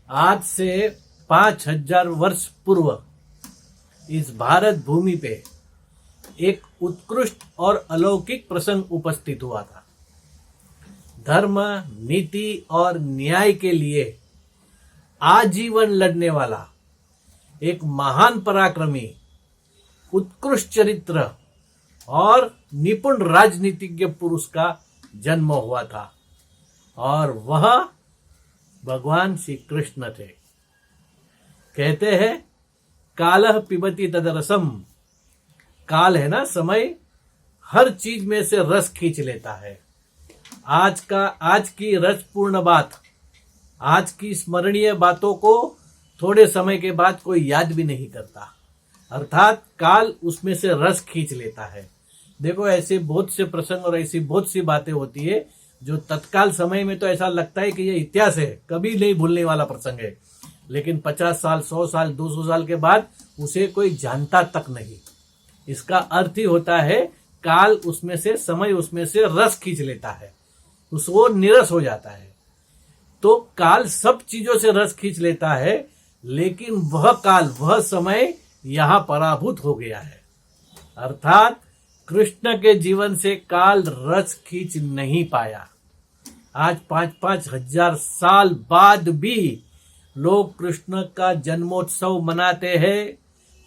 आज से 5000 वर्ष पूर्व इस भारत भूमि पे एक उत्कृष्ट और अलौकिक प्रसंग उपस्थित हुआ था। धर्म, नीति और न्याय के लिए आजीवन लड़ने वाला एक महान पराक्रमी, उत्कृष्ट चरित्र और निपुण राजनीतिज्ञ पुरुष का जन्म हुआ था और वह भगवान श्री कृष्ण थे। कहते हैं कालः पिबति तदरसम। काल है ना, समय हर चीज में से रस खींच लेता है। आज की रसपूर्ण बात, आज की स्मरणीय बातों को थोड़े समय के बाद कोई याद भी नहीं करता, अर्थात काल उसमें से रस खींच लेता है। देखो, ऐसे बहुत से प्रसंग और ऐसी बहुत सी बातें होती है जो तत्काल समय में तो ऐसा लगता है कि ये इतिहास है, कभी नहीं भूलने वाला प्रसंग है, लेकिन 50 साल, 100 साल, 200 साल के बाद उसे कोई जानता तक नहीं। इसका अर्थ ही होता है काल उसमें से, समय उसमें से रस खींच लेता है, उसको निरस हो जाता है। तो काल सब चीजों से रस खींच लेता है, लेकिन वह काल, वह समय यहां पराभूत हो गया है। अर्थात कृष्ण के जीवन से काल रस खींच नहीं पाया। आज 5-5 हजार साल बाद भी लोग कृष्ण का जन्मोत्सव मनाते हैं,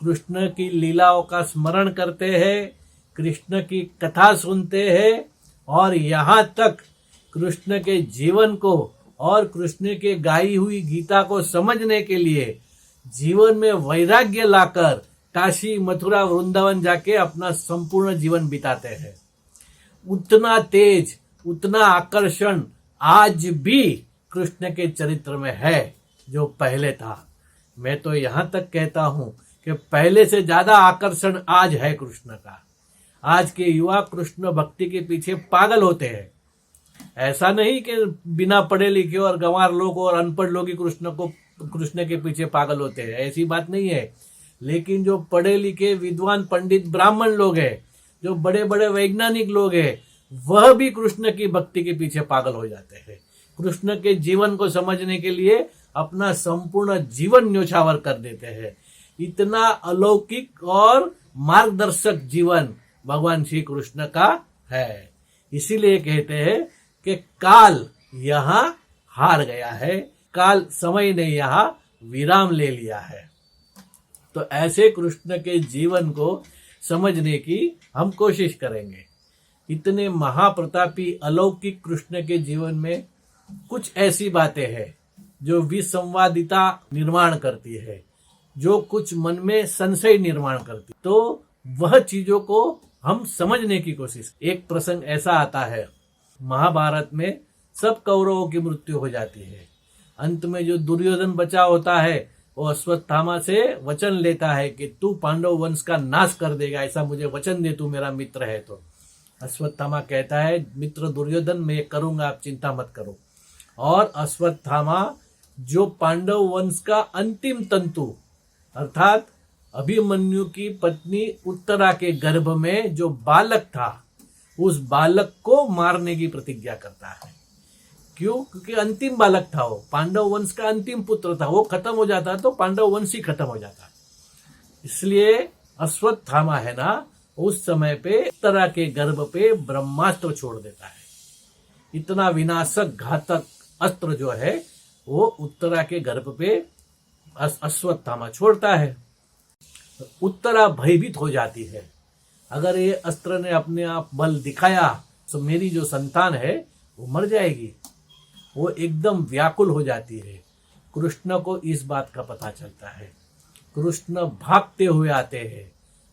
कृष्ण की लीलाओं का स्मरण करते हैं, कृष्ण की कथा सुनते हैं और यहाँ तक कृष्ण के जीवन को और कृष्ण के गाई हुई गीता को समझने के लिए जीवन में वैराग्य लाकर काशी, मथुरा, वृंदावन जाके अपना संपूर्ण जीवन बिताते हैं। उतना तेज, उतना आकर्षण आज भी कृष्ण के चरित्र में है जो पहले था। मैं तो यहां तक कहता हूं कि पहले से ज्यादा आकर्षण आज है कृष्ण का। आज के युवा कृष्ण भक्ति के पीछे पागल होते हैं। ऐसा नहीं कि बिना पढ़े लिखे और गंवार लोग और अनपढ़ लोग ही कृष्ण के पीछे पागल होते हैं, ऐसी बात नहीं है। लेकिन जो पढ़े लिखे विद्वान पंडित ब्राह्मण लोग हैं, जो बड़े बड़े वैज्ञानिक लोग हैं, वह भी कृष्ण की भक्ति के पीछे पागल हो जाते हैं। कृष्ण के जीवन को समझने के लिए अपना संपूर्ण जीवन न्योछावर कर देते हैं। इतना अलौकिक और मार्गदर्शक जीवन भगवान श्री कृष्ण का है। इसीलिए कहते हैं कि काल यहाँ हार गया है, काल, समय ने यहाँ विराम ले लिया है। तो ऐसे कृष्ण के जीवन को समझने की हम कोशिश करेंगे। इतने महाप्रतापी अलौकिक कृष्ण के जीवन में कुछ ऐसी बातें हैं जो विसंवादिता निर्माण करती है, जो कुछ मन में संशय निर्माण करती, तो वह चीजों को हम समझने की कोशिश। एक प्रसंग ऐसा आता है, महाभारत में सब कौरवों की मृत्यु हो जाती है। अंत में जो दुर्योधन बचा होता है वो अश्वत्थामा से वचन लेता है कि तू पांडव वंश का नाश कर देगा, ऐसा मुझे वचन दे, तू मेरा मित्र है। तो अश्वत्थामा कहता है, मित्र दुर्योधन, मैं करूंगा, आप चिंता मत करो। और अश्वत्थामा जो पांडव वंश का अंतिम तंतु, अर्थात अभिमन्यु की पत्नी उत्तरा के गर्भ में जो बालक था, उस बालक को मारने की प्रतिज्ञा करता है। क्यों? क्योंकि अंतिम बालक था, वो पांडव वंश का अंतिम पुत्र था। वो खत्म हो जाता तो पांडव वंश ही खत्म हो जाता। इसलिए अश्वत्थामा है ना, उस समय पे उत्तरा के गर्भ पे ब्रह्मास्त्र छोड़ देता है। इतना विनाशक घातक अस्त्र जो है वो उत्तरा के गर्भ पे अश्वत्थामा छोड़ता है। उत्तरा भयभीत हो जाती है, अगर ये अस्त्र ने अपने आप बल दिखाया तो मेरी जो संतान है वो मर जाएगी। वो एकदम व्याकुल हो जाती है। कृष्ण को इस बात का पता चलता है। कृष्ण भागते हुए आते हैं,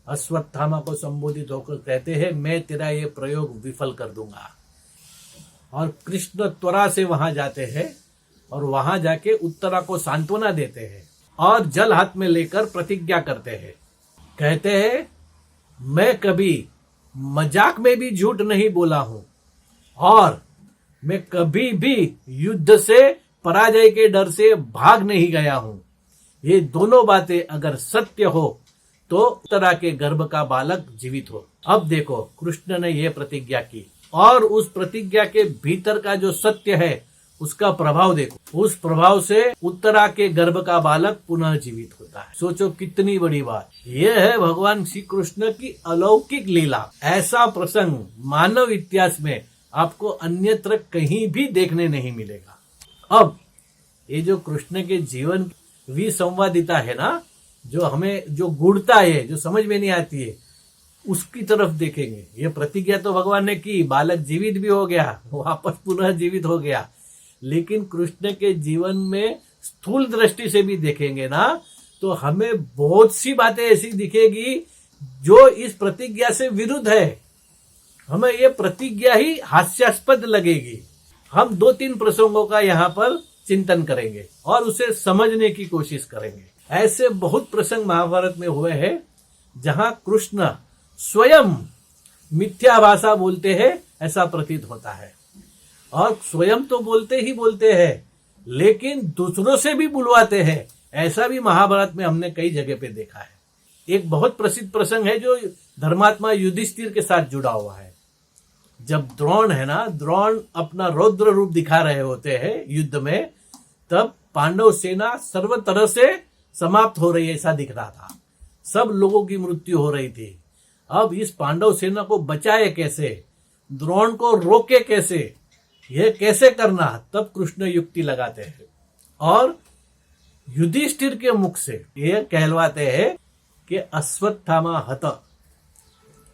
अश्वत्थामा को संबोधित होकर कहते हैं, मैं तेरा ये प्रयोग विफल कर दूंगा। और कृष्ण त्वरा से वहां जाते हैं और वहां जाके उत्तरा को सांत्वना देते हैं और जल हाथ में लेकर प्रतिज्ञा करते हैं। कहते हैं, मैं कभी मजाक में भी झूठ नहीं बोला हूं और मैं कभी भी युद्ध से पराजय के डर से भाग नहीं गया हूं। ये दोनों बातें अगर सत्य हो तो उत्तरा के गर्भ का बालक जीवित हो। अब देखो, कृष्ण ने यह प्रतिज्ञा की और उस प्रतिज्ञा के भीतर का जो सत्य है उसका प्रभाव देखो। उस प्रभाव से उत्तरा के गर्भ का बालक पुनः जीवित होता है। सोचो कितनी बड़ी बात। यह है भगवान श्री कृष्ण की अलौकिक लीला। ऐसा प्रसंग मानव इतिहास में आपको अन्यत्र कहीं भी देखने नहीं मिलेगा। अब ये जो कृष्ण के जीवन विसंवादिता है ना, जो हमें जो गूढ़ता है, जो समझ में नहीं आती है, उसकी तरफ देखेंगे। ये प्रतिज्ञा तो भगवान ने की, बालक जीवित भी हो गया, वापस पुनः जीवित हो गया। लेकिन कृष्ण के जीवन में स्थूल दृष्टि से भी देखेंगे ना, तो हमें बहुत सी बातें ऐसी दिखेगी जो इस प्रतिज्ञा से विरुद्ध है। हमें ये प्रतिज्ञा ही हास्यास्पद लगेगी। हम 2-3 प्रसंगों का यहाँ पर चिंतन करेंगे और उसे समझने की कोशिश करेंगे। ऐसे बहुत प्रसंग महाभारत में हुए हैं जहां कृष्ण स्वयं मिथ्या भाषा बोलते हैं, ऐसा प्रतीत होता है। और स्वयं तो बोलते ही बोलते हैं, लेकिन दूसरों से भी बुलवाते हैं। ऐसा भी महाभारत में हमने कई जगह पे देखा है। एक बहुत प्रसिद्ध प्रसंग है जो धर्मात्मा युधिष्ठिर के साथ जुड़ा हुआ है। जब द्रोण है ना, द्रोण अपना रौद्र रूप दिखा रहे होते हैं युद्ध में, तब पांडव सेना सर्व तरह से समाप्त हो रही है ऐसा दिख रहा था। सब लोगों की मृत्यु हो रही थी। अब इस पांडव सेना को बचाए कैसे, द्रोण को रोके कैसे, यह कैसे करना, तब कृष्ण युक्ति लगाते हैं और युधिष्ठिर के मुख से यह कहलवाते हैं कि अश्वत्थामा हत,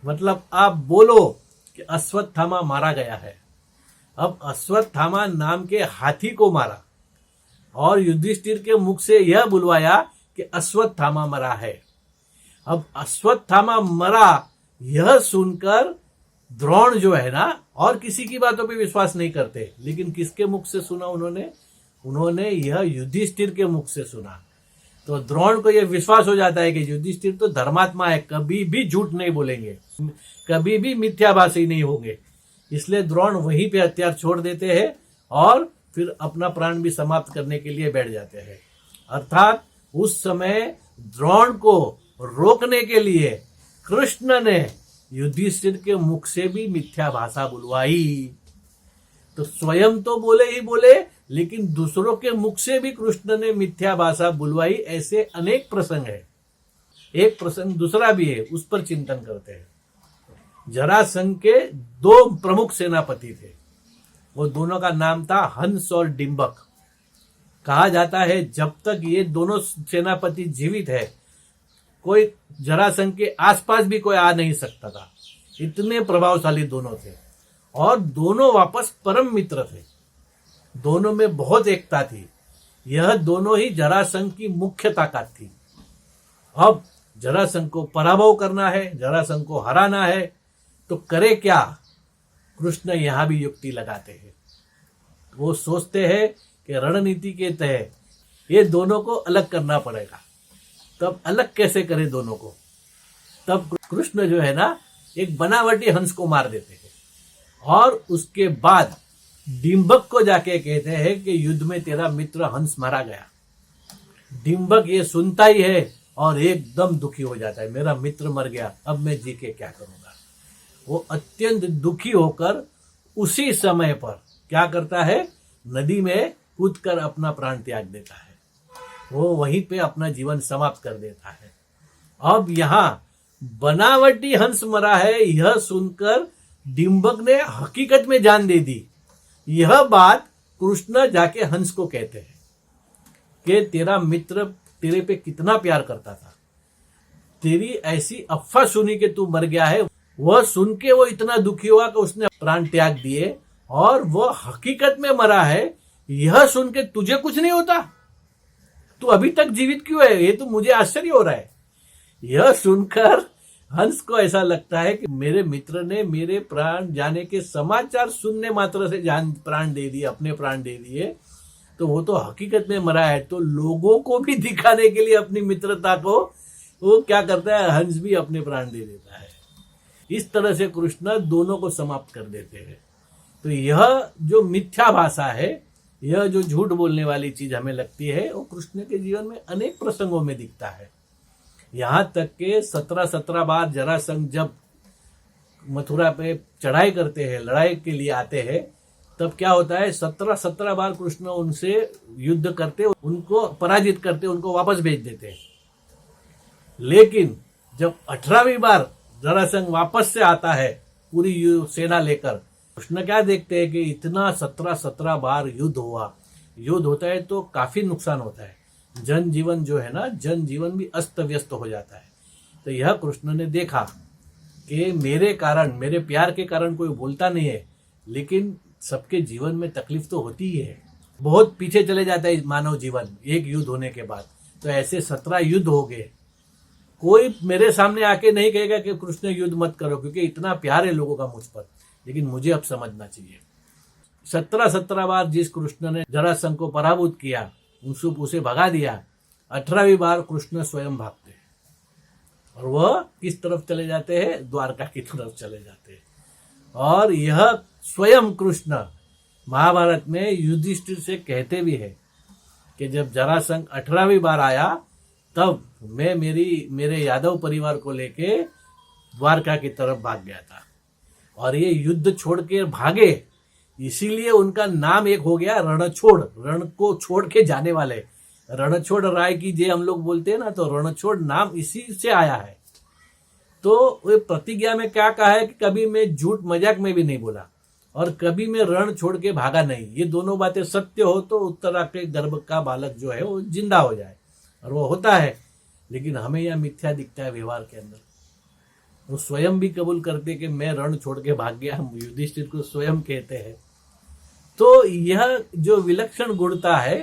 मतलब आप बोलो कि अश्वत्थामा मारा गया है। अब अश्वत्थामा नाम के हाथी को मारा और युधिष्ठिर के मुख से यह बुलवाया कि अश्वत्थामा मरा है। अब अश्वत्थामा मरा यह सुनकर द्रोण जो है ना, और किसी की बातों पे विश्वास नहीं करते, लेकिन किसके मुख से सुना उन्होंने यह युधिष्ठिर के मुख से सुना। तो द्रोण को यह विश्वास हो जाता है कि युधिष्ठिर तो धर्मात्मा है, कभी भी झूठ नहीं बोलेंगे, कभी भी मिथ्याभाषी नहीं होंगे। इसलिए द्रोण वहीं पे हथियार छोड़ देते हैं और फिर अपना प्राण भी समाप्त करने के लिए बैठ जाते हैं। अर्थात उस समय द्रोण को रोकने के लिए कृष्ण ने युधिष्ठिर के मुख से भी मिथ्या भाषा बुलवाई। तो स्वयं तो बोले ही बोले, लेकिन दूसरों के मुख से भी कृष्ण ने मिथ्या भाषा बुलवाई। ऐसे अनेक प्रसंग है। एक प्रसंग दूसरा भी है, उस पर चिंतन करते हैं। जरासंध के 2 प्रमुख सेनापति थे। वो दोनों का नाम था हंस और डिंबक। कहा जाता है जब तक ये दोनों सेनापति जीवित है, कोई जरासंध के आसपास भी कोई आ नहीं सकता था। इतने प्रभावशाली दोनों थे और दोनों वापस परम मित्र थे। दोनों में बहुत एकता थी। यह दोनों ही जरासंध की मुख्य ताकत थी। अब जरासंध को पराभव करना है, जरासंध को हराना है, तो करे क्या? कृष्ण यहां भी युक्ति लगाते हैं। वो सोचते हैं कि रणनीति के तहत ये दोनों को अलग करना पड़ेगा। तब अलग कैसे करें दोनों को? तब कृष्ण जो है ना, एक बनावटी हंस को मार देते हैं और उसके बाद डिंबक को जाके कहते हैं कि युद्ध में तेरा मित्र हंस मारा गया। डिंबक ये सुनता ही है और एकदम दुखी हो जाता है, मेरा मित्र मर गया, अब मैं जी के क्या करूंगा। वो अत्यंत दुखी होकर उसी समय पर क्या करता है, नदी में कूदकर अपना प्राण त्याग देता है। वो वहीं पे अपना जीवन समाप्त कर देता है। अब यहां बनावटी हंस मरा है, यह सुनकर डिंबक ने हकीकत में जान दे दी। यह बात कृष्ण जाके हंस को कहते हैं कि तेरा मित्र तेरे पे कितना प्यार करता था, तेरी ऐसी अफवाह सुनी कि तू मर गया है। वह सुन के वो इतना दुखी हुआ कि उसने प्राण त्याग दिए और वो हकीकत में मरा है। यह सुन के तुझे कुछ नहीं होता, तू अभी तक जीवित क्यों है, ये तो मुझे आश्चर्य हो रहा है। यह सुनकर हंस को ऐसा लगता है कि मेरे मित्र ने मेरे प्राण जाने के समाचार सुनने मात्र से जान प्राण दे दिए, अपने प्राण दे दिए, तो वो तो हकीकत में मरा है। तो लोगों को भी दिखाने के लिए अपनी मित्रता को वो क्या करता है, हंस भी अपने प्राण दे देता है। इस तरह से कृष्ण दोनों को समाप्त कर देते हैं। तो यह जो मिथ्या भाषा है, यह जो झूठ बोलने वाली चीज हमें लगती है, वो कृष्ण के जीवन में अनेक प्रसंगों में दिखता है। यहां तक के 17 बार जरासंध जब मथुरा पे चढ़ाई करते हैं, लड़ाई के लिए आते हैं, तब क्या होता है, 17 बार कृष्ण उनसे युद्ध करते, उनको पराजित करते, उनको वापस भेज देते हैं। लेकिन जब 18वीं बार जरासंध वापस से आता है पूरी सेना लेकर, कृष्ण क्या देखते हैं कि इतना 17 बार युद्ध हुआ, युद्ध होता है तो काफी नुकसान होता है, जनजीवन जो है ना, जनजीवन भी अस्त व्यस्त हो जाता है। तो यह कृष्ण ने देखा कि मेरे कारण, मेरे प्यार के कारण कोई बोलता नहीं है, लेकिन सबके जीवन में तकलीफ तो होती ही है, बहुत पीछे चले जाता है मानव जीवन एक युद्ध होने के बाद। तो ऐसे 17 युद्ध हो गए, कोई मेरे सामने आके नहीं कहेगा कि कृष्ण युद्ध मत करो, क्योंकि इतना प्यार है लोगों का मुझ पर, लेकिन मुझे अब समझना चाहिए। 17 बार जिस कृष्ण ने जरासंध को पराभूत किया, उसे भगा दिया, 18वीं बार कृष्ण स्वयं भागते हैं और वह किस तरफ चले जाते हैं, द्वारका की तरफ चले जाते हैं। और यह स्वयं कृष्ण महाभारत में युधिष्ठिर से कहते भी है कि जब जरासंध 18वीं बार आया, तब मैं मेरे यादव परिवार को लेके द्वारका की तरफ भाग गया था। और ये युद्ध छोड़ के भागे, इसीलिए उनका नाम एक हो गया रणछोड़, रण को छोड़ के जाने वाले। रणछोड़ राय की जे हम लोग बोलते हैं ना, तो रणछोड़ नाम इसी से आया है। तो वे प्रतिज्ञा में क्या कहा है कि कभी मैं झूठ मजाक में भी नहीं बोला और कभी मैं रण छोड़ के भागा नहीं। ये दोनों बातें सत्य हो तो उत्तरा के गर्भ का बालक जो है वो जिंदा हो जाए, और वो होता है। लेकिन हमें यह मिथ्या दिखता है व्यवहार के अंदर। वो स्वयं भी कबूल करते कि मैं रण छोड़ के भाग गया, हम युधिष्ठिर को स्वयं कहते हैं। तो यह जो विलक्षण गुणता है,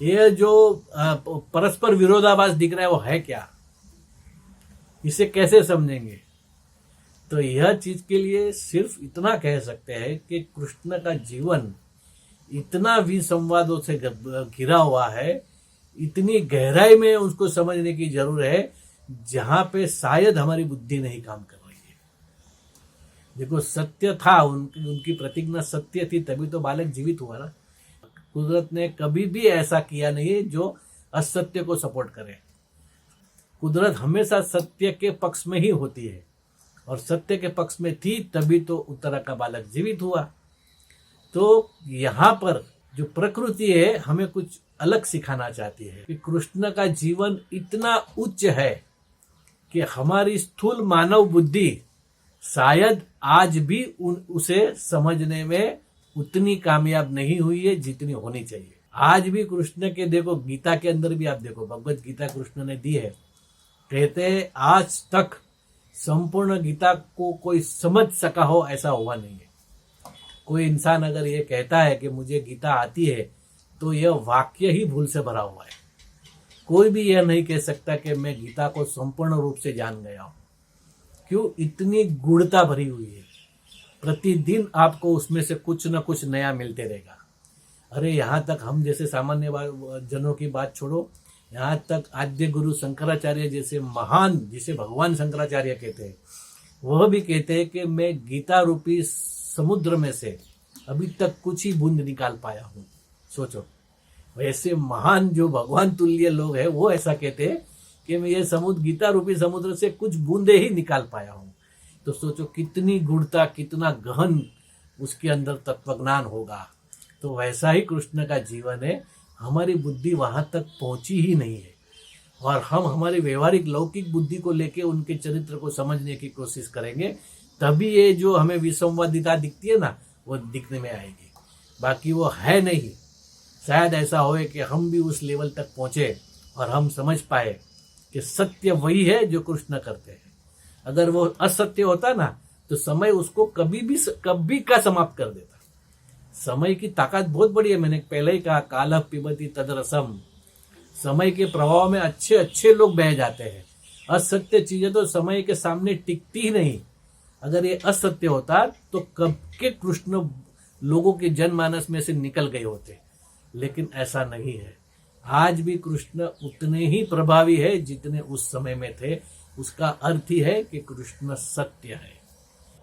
यह जो परस्पर विरोधाभास दिख रहा है, वो है क्या, इसे कैसे समझेंगे? तो यह चीज के लिए सिर्फ इतना कह सकते हैं कि कृष्ण का जीवन इतना विसंवादों से घिरा हुआ है, इतनी गहराई में उसको समझने की जरूरत है, जहां पे शायद हमारी बुद्धि नहीं काम कर रही है। देखो, सत्य था, उनकी प्रतिज्ञा सत्य थी, तभी तो बालक जीवित हुआ ना। कुदरत ने कभी भी ऐसा किया नहीं जो असत्य को सपोर्ट करे। कुदरत हमेशा सत्य के पक्ष में ही होती है, और सत्य के पक्ष में थी तभी तो उत्तरा का बालक जीवित हुआ। तो यहाँ पर जो प्रकृति है हमें कुछ अलग सिखाना चाहती है कि कृष्ण का जीवन इतना उच्च है कि हमारी स्थूल मानव बुद्धि शायद आज भी उसे समझने में उतनी कामयाब नहीं हुई है जितनी होनी चाहिए। आज भी कृष्ण के, देखो गीता के अंदर भी आप देखो, भगवत गीता कृष्ण ने दी है, कहते हैं आज तक संपूर्ण गीता को कोई समझ सका हो ऐसा हुआ नहीं है। कोई इंसान अगर ये कहता है कि मुझे गीता आती है, तो यह वाक्य ही भूल से भरा हुआ है। कोई भी यह नहीं कह सकता कि मैं गीता को संपूर्ण रूप से जान गया हूं। क्यों? इतनी गूढ़ता भरी हुई है, प्रतिदिन आपको उसमें से कुछ न कुछ नया मिलते रहेगा। अरे यहाँ तक हम जैसे सामान्य जनों की बात छोड़ो, यहाँ तक आद्य गुरु शंकराचार्य जैसे महान, जिसे भगवान शंकराचार्य कहते हैं, वह भी कहते हैं कि मैं गीता रूपी समुद्र में से अभी तक कुछ ही बूंद निकाल पाया हूँ। सोचो, वैसे महान जो भगवान तुल्य लोग हैं वो ऐसा कहते हैं कि मैं ये समुद्र, गीता रूपी समुद्र से कुछ बूंदे ही निकाल पाया हूँ। तो सोचो कितनी गूढ़ता, कितना गहन उसके अंदर तत्वज्ञान होगा। तो वैसा ही कृष्ण का जीवन है, हमारी बुद्धि वहां तक पहुंची ही नहीं है, और हम हमारी व्यवहारिक लौकिक बुद्धि को लेके उनके चरित्र को समझने की कोशिश करेंगे, तभी ये जो हमें विसंवादिता दिखती है ना, वो दिखने में आएगी। बाकी वो है नहीं। शायद ऐसा होए कि हम भी उस लेवल तक पहुंचे और हम समझ पाए कि सत्य वही है जो कृष्ण करते हैं। अगर वो असत्य होता ना, तो समय उसको कभी का समाप्त कर देता। समय की ताकत बहुत बड़ी है, मैंने पहले ही कहा, कालः पिबति तदरसम। समय के प्रभाव में अच्छे अच्छे लोग बह जाते हैं। असत्य चीजें तो समय के सामने टिकती ही नहीं। अगर ये असत्य होता तो कब के कृष्ण लोगों के जनमानस में से निकल गए होते, लेकिन ऐसा नहीं है। आज भी कृष्ण उतने ही प्रभावी है जितने उस समय में थे। उसका अर्थ ही है कि कृष्ण सत्य है।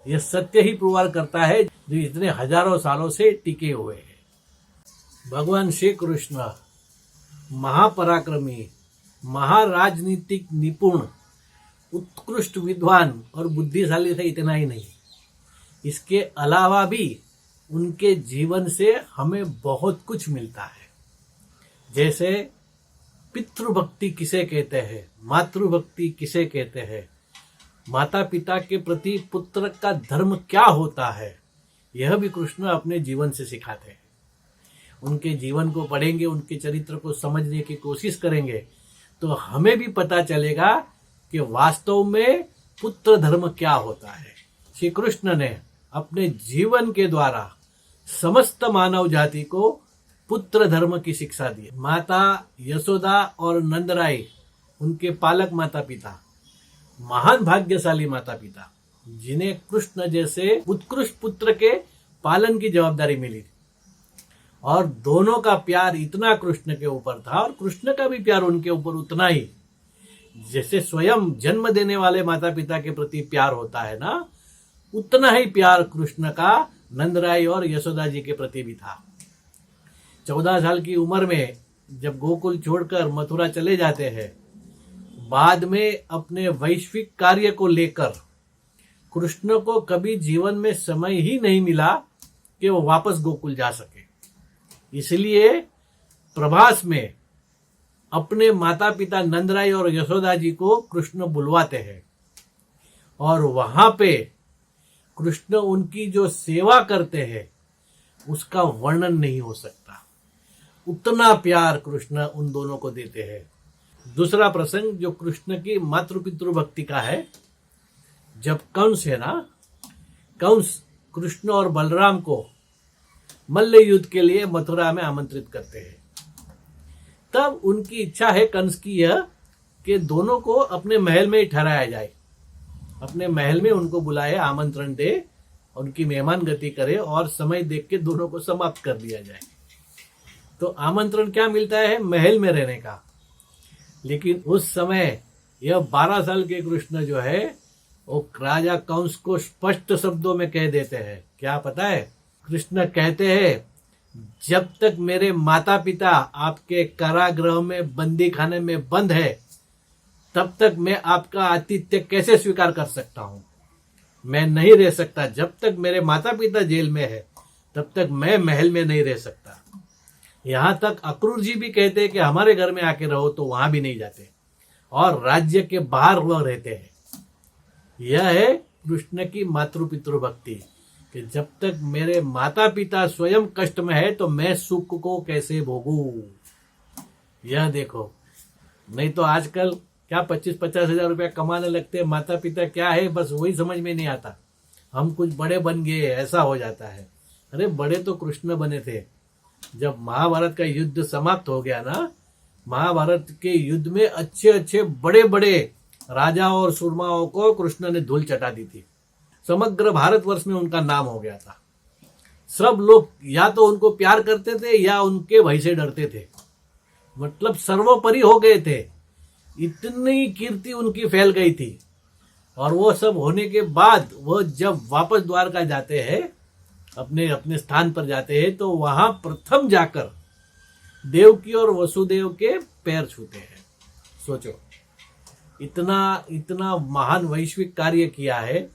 यह सत्य ही पुरवार करता है जो इतने हजारों सालों से टिके हुए हैं। भगवान श्री कृष्ण महापराक्रमी, महाराजनीतिक निपुण, उत्कृष्ट विद्वान और बुद्धिशाली थे, इतना ही नहीं, इसके अलावा भी उनके जीवन से हमें बहुत कुछ मिलता है। जैसे पितृभक्ति किसे कहते हैं, मातृभक्ति किसे कहते हैं, माता पिता के प्रति पुत्र का धर्म क्या होता है, यह भी कृष्ण अपने जीवन से सिखाते हैं। उनके जीवन को पढ़ेंगे, उनके चरित्र को समझने की कोशिश करेंगे तो हमें भी पता चलेगा कि वास्तव में पुत्र धर्म क्या होता है। श्री कृष्ण ने अपने जीवन के द्वारा समस्त मानव जाति को पुत्र धर्म की शिक्षा दी। माता यशोदा और नंदराय, उनके पालक माता पिता, महान भाग्यशाली माता पिता, जिन्हें कृष्ण जैसे उत्कृष्ट पुत्र के पालन की जवाबदारी मिली थी। और दोनों का प्यार इतना कृष्ण के ऊपर था और कृष्ण का भी प्यार उनके ऊपर उतना ही, जैसे स्वयं जन्म देने वाले माता पिता के प्रति प्यार होता है ना, उतना ही प्यार कृष्ण का नंदराय और यशोदा जी के प्रति भी था। 14 साल की उम्र में जब गोकुल छोड़कर मथुरा चले जाते हैं, बाद में अपने वैश्विक कार्य को लेकर कृष्ण को कभी जीवन में समय ही नहीं मिला कि वो वापस गोकुल जा सके। इसलिए प्रभास में अपने माता पिता नंदराय और यशोदा जी को कृष्ण बुलवाते हैं और वहां पे कृष्ण उनकी जो सेवा करते हैं उसका वर्णन नहीं हो सकता। उतना प्यार कृष्ण उन दोनों को देते हैं। दूसरा प्रसंग जो कृष्ण की मातृ पितृ भक्ति का है, जब कंस है ना, कंस कृष्ण और बलराम को मल्ल युद्ध के लिए मथुरा में आमंत्रित करते हैं। तब उनकी इच्छा है कंस की यह कि दोनों को अपने महल में ही ठहराया जाए, अपने महल में उनको बुलाए, आमंत्रण दे, उनकी मेहमान गति करे और समय देख के दोनों को समाप्त कर दिया जाए। तो आमंत्रण क्या मिलता है, महल में रहने का। लेकिन उस समय यह 12 साल के कृष्ण जो है वो राजा कंस को स्पष्ट शब्दों में कह देते हैं। क्या पता है, कृष्ण कहते हैं, जब तक मेरे माता पिता आपके कारागृह में बंदी खाने में बंद है तब तक मैं आपका आतिथ्य कैसे स्वीकार कर सकता हूं। मैं नहीं रह सकता, जब तक मेरे माता पिता जेल में है तब तक मैं महल में नहीं रह सकता। यहां तक अक्रूर जी भी कहते हैं कि हमारे घर में आके रहो, तो वहां भी नहीं जाते और राज्य के बाहर वह रहते हैं। यह है कृष्ण की मातृ पितृ भक्ति कि जब तक मेरे माता पिता स्वयं कष्ट में है तो मैं सुख को कैसे भोगूं। यह देखो, नहीं तो आजकल क्या 25-50 हजार रुपया कमाने लगते हैं, माता पिता क्या है बस वही समझ में नहीं आता, हम कुछ बड़े बन गए, ऐसा हो जाता है। अरे बड़े तो कृष्ण बने थे। जब महाभारत का युद्ध समाप्त हो गया ना, महाभारत के युद्ध में अच्छे अच्छे बड़े बड़े राजा और सुरमाओं को कृष्ण ने धूल चटा दी थी। समग्र भारतवर्ष में उनका नाम हो गया था। सब लोग या तो उनको प्यार करते थे या उनके भय से डरते थे, मतलब सर्वोपरि हो गए थे। इतनी कीर्ति उनकी फैल गई थी। और वो सब होने के बाद वो जब वापस द्वारका जाते हैं, अपने अपने स्थान पर जाते हैं, तो वहां प्रथम जाकर देवकी और वसुदेव के पैर छूते हैं। सोचो, इतना इतना महान वैश्विक कार्य किया है,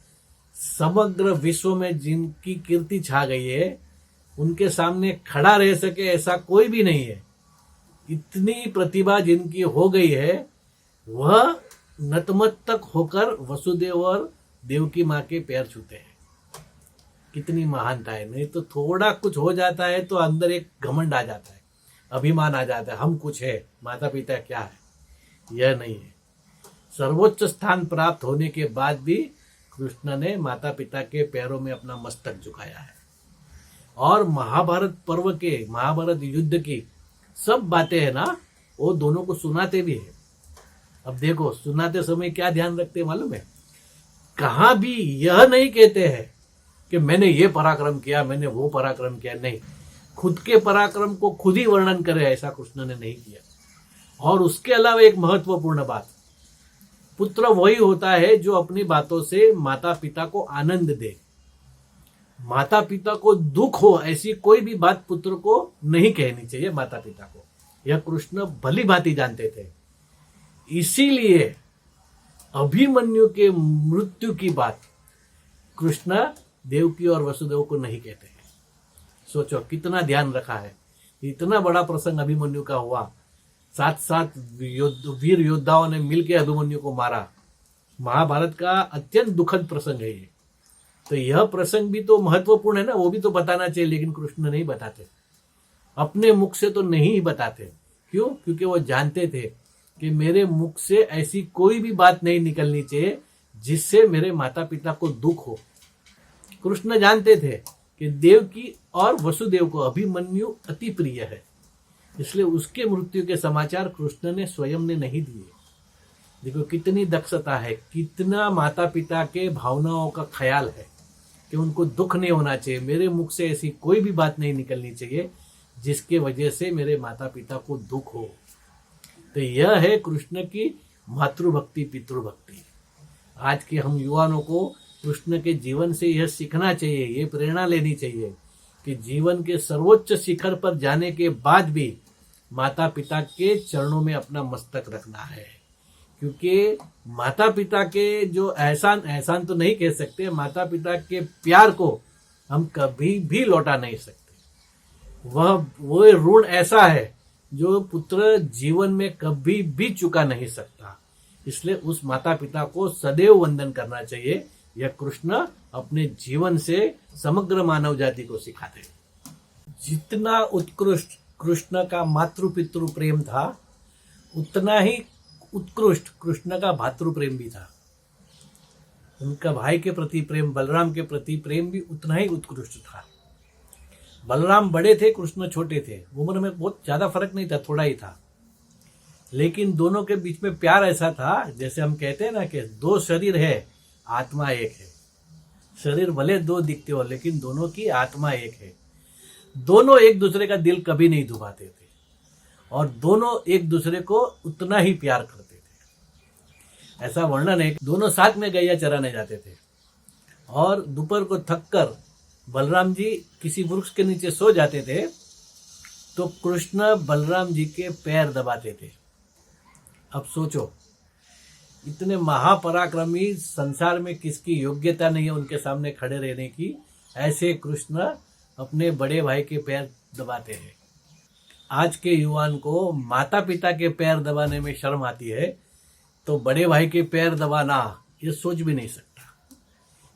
समग्र विश्व में जिनकी कीर्ति छा गई है, उनके सामने खड़ा रह सके ऐसा कोई भी नहीं है। इतनी प्रतिभा जिनकी हो गई है, वह नतमस्तक होकर वसुदेव और देवकी माँ के पैर छूते हैं। कितनी महानता है। नहीं तो थोड़ा कुछ हो जाता है तो अंदर एक घमंड आ जाता है, अभिमान आ जाता है, हम कुछ है, माता पिता क्या है। यह नहीं है। सर्वोच्च स्थान प्राप्त होने के बाद भी कृष्ण ने माता पिता के पैरों में अपना मस्तक झुकाया है। और महाभारत पर्व के, महाभारत युद्ध की सब बातें है ना, वो दोनों को सुनाते भी है। अब देखो, सुनाते समय क्या ध्यान रखते हैं मालूम है, कहां भी यह नहीं कहते हैं कि मैंने ये पराक्रम किया, मैंने वो पराक्रम किया। नहीं, खुद के पराक्रम को खुद ही वर्णन करे, ऐसा कृष्ण ने नहीं किया। और उसके अलावा एक महत्वपूर्ण बात, पुत्र वही होता है जो अपनी बातों से माता पिता को आनंद दे। माता पिता को दुख हो ऐसी कोई भी बात पुत्र को नहीं कहनी चाहिए माता पिता को। यह कृष्ण भली भांति जानते थे। इसीलिए अभिमन्यु के मृत्यु की बात कृष्ण देवकी और वसुदेव को नहीं कहते हैं। सोचो कितना ध्यान रखा है। इतना बड़ा प्रसंग अभिमन्यु का हुआ, साथ साथ वीर योद्धाओं ने मिलकर अभिमन्यु को मारा। महाभारत का अत्यंत दुखद प्रसंग है ये। तो यह प्रसंग भी तो महत्वपूर्ण है ना, वो भी तो बताना चाहिए, लेकिन कृष्ण नहीं बताते, अपने मुख से तो नहीं बताते। क्यों? क्योंकि वो जानते थे कि मेरे मुख से ऐसी कोई भी बात नहीं निकलनी चाहिए जिससे मेरे माता पिता को दुख हो। कृष्ण जानते थे कि देवकी और वसुदेव को अभिमन्यु अति प्रिय है, इसलिए उसके मृत्यु के समाचार कृष्ण ने स्वयं ने नहीं दिए। देखो कितनी दक्षता है, कितना माता पिता के भावनाओं का ख्याल है कि उनको दुख नहीं होना चाहिए, मेरे मुख से ऐसी कोई भी बात नहीं निकलनी चाहिए जिसके वजह से मेरे माता पिता को दुख हो। तो यह है कृष्ण की मातृभक्ति पितृभक्ति। आज के हम युवाओं को कृष्ण के जीवन से यह सीखना चाहिए, ये प्रेरणा लेनी चाहिए कि जीवन के सर्वोच्च शिखर पर जाने के बाद भी माता पिता के चरणों में अपना मस्तक रखना है। क्योंकि माता पिता के जो एहसान तो नहीं कह सकते, माता पिता के प्यार को हम कभी भी लौटा नहीं सकते। वो ऋण ऐसा है जो पुत्र जीवन में कभी भी चुका नहीं सकता। इसलिए उस माता पिता को सदैव वंदन करना चाहिए। यह कृष्ण अपने जीवन से समग्र मानव जाति को सिखाते हैं। जितना उत्कृष्ट कृष्ण का मातृ पितृ प्रेम था, उतना ही उत्कृष्ट कृष्ण का भातृ प्रेम भी था। उनका भाई के प्रति प्रेम, बलराम के प्रति प्रेम भी उतना ही उत्कृष्ट था। बलराम बड़े थे, कृष्ण छोटे थे, उम्र में बहुत ज्यादा फर्क नहीं था, थोड़ा ही था, लेकिन दोनों के बीच में प्यार ऐसा था, जैसे हम कहते हैं ना कि दो शरीर है, आत्मा एक है। शरीर भले दो दिखते हो, लेकिन दोनों की आत्मा एक है। दोनों एक दूसरे का दिल कभी नहीं दुभाते थे और दोनों एक दूसरे को उतना ही प्यार करते थे। ऐसा वर्णन है, दोनों साथ में गैया चराने जाते थे और दोपहर को थककर बलराम जी किसी वृक्ष के नीचे सो जाते थे, तो कृष्ण बलराम जी के पैर दबाते थे। अब सोचो, इतने महापराक्रमी संसार में किसकी योग्यता नहीं है उनके सामने खड़े रहने की, ऐसे कृष्ण अपने बड़े भाई के पैर दबाते हैं। आज के युवान को माता पिता के पैर दबाने में शर्म आती है, तो बड़े भाई के पैर दबाना ये सोच भी नहीं सकता।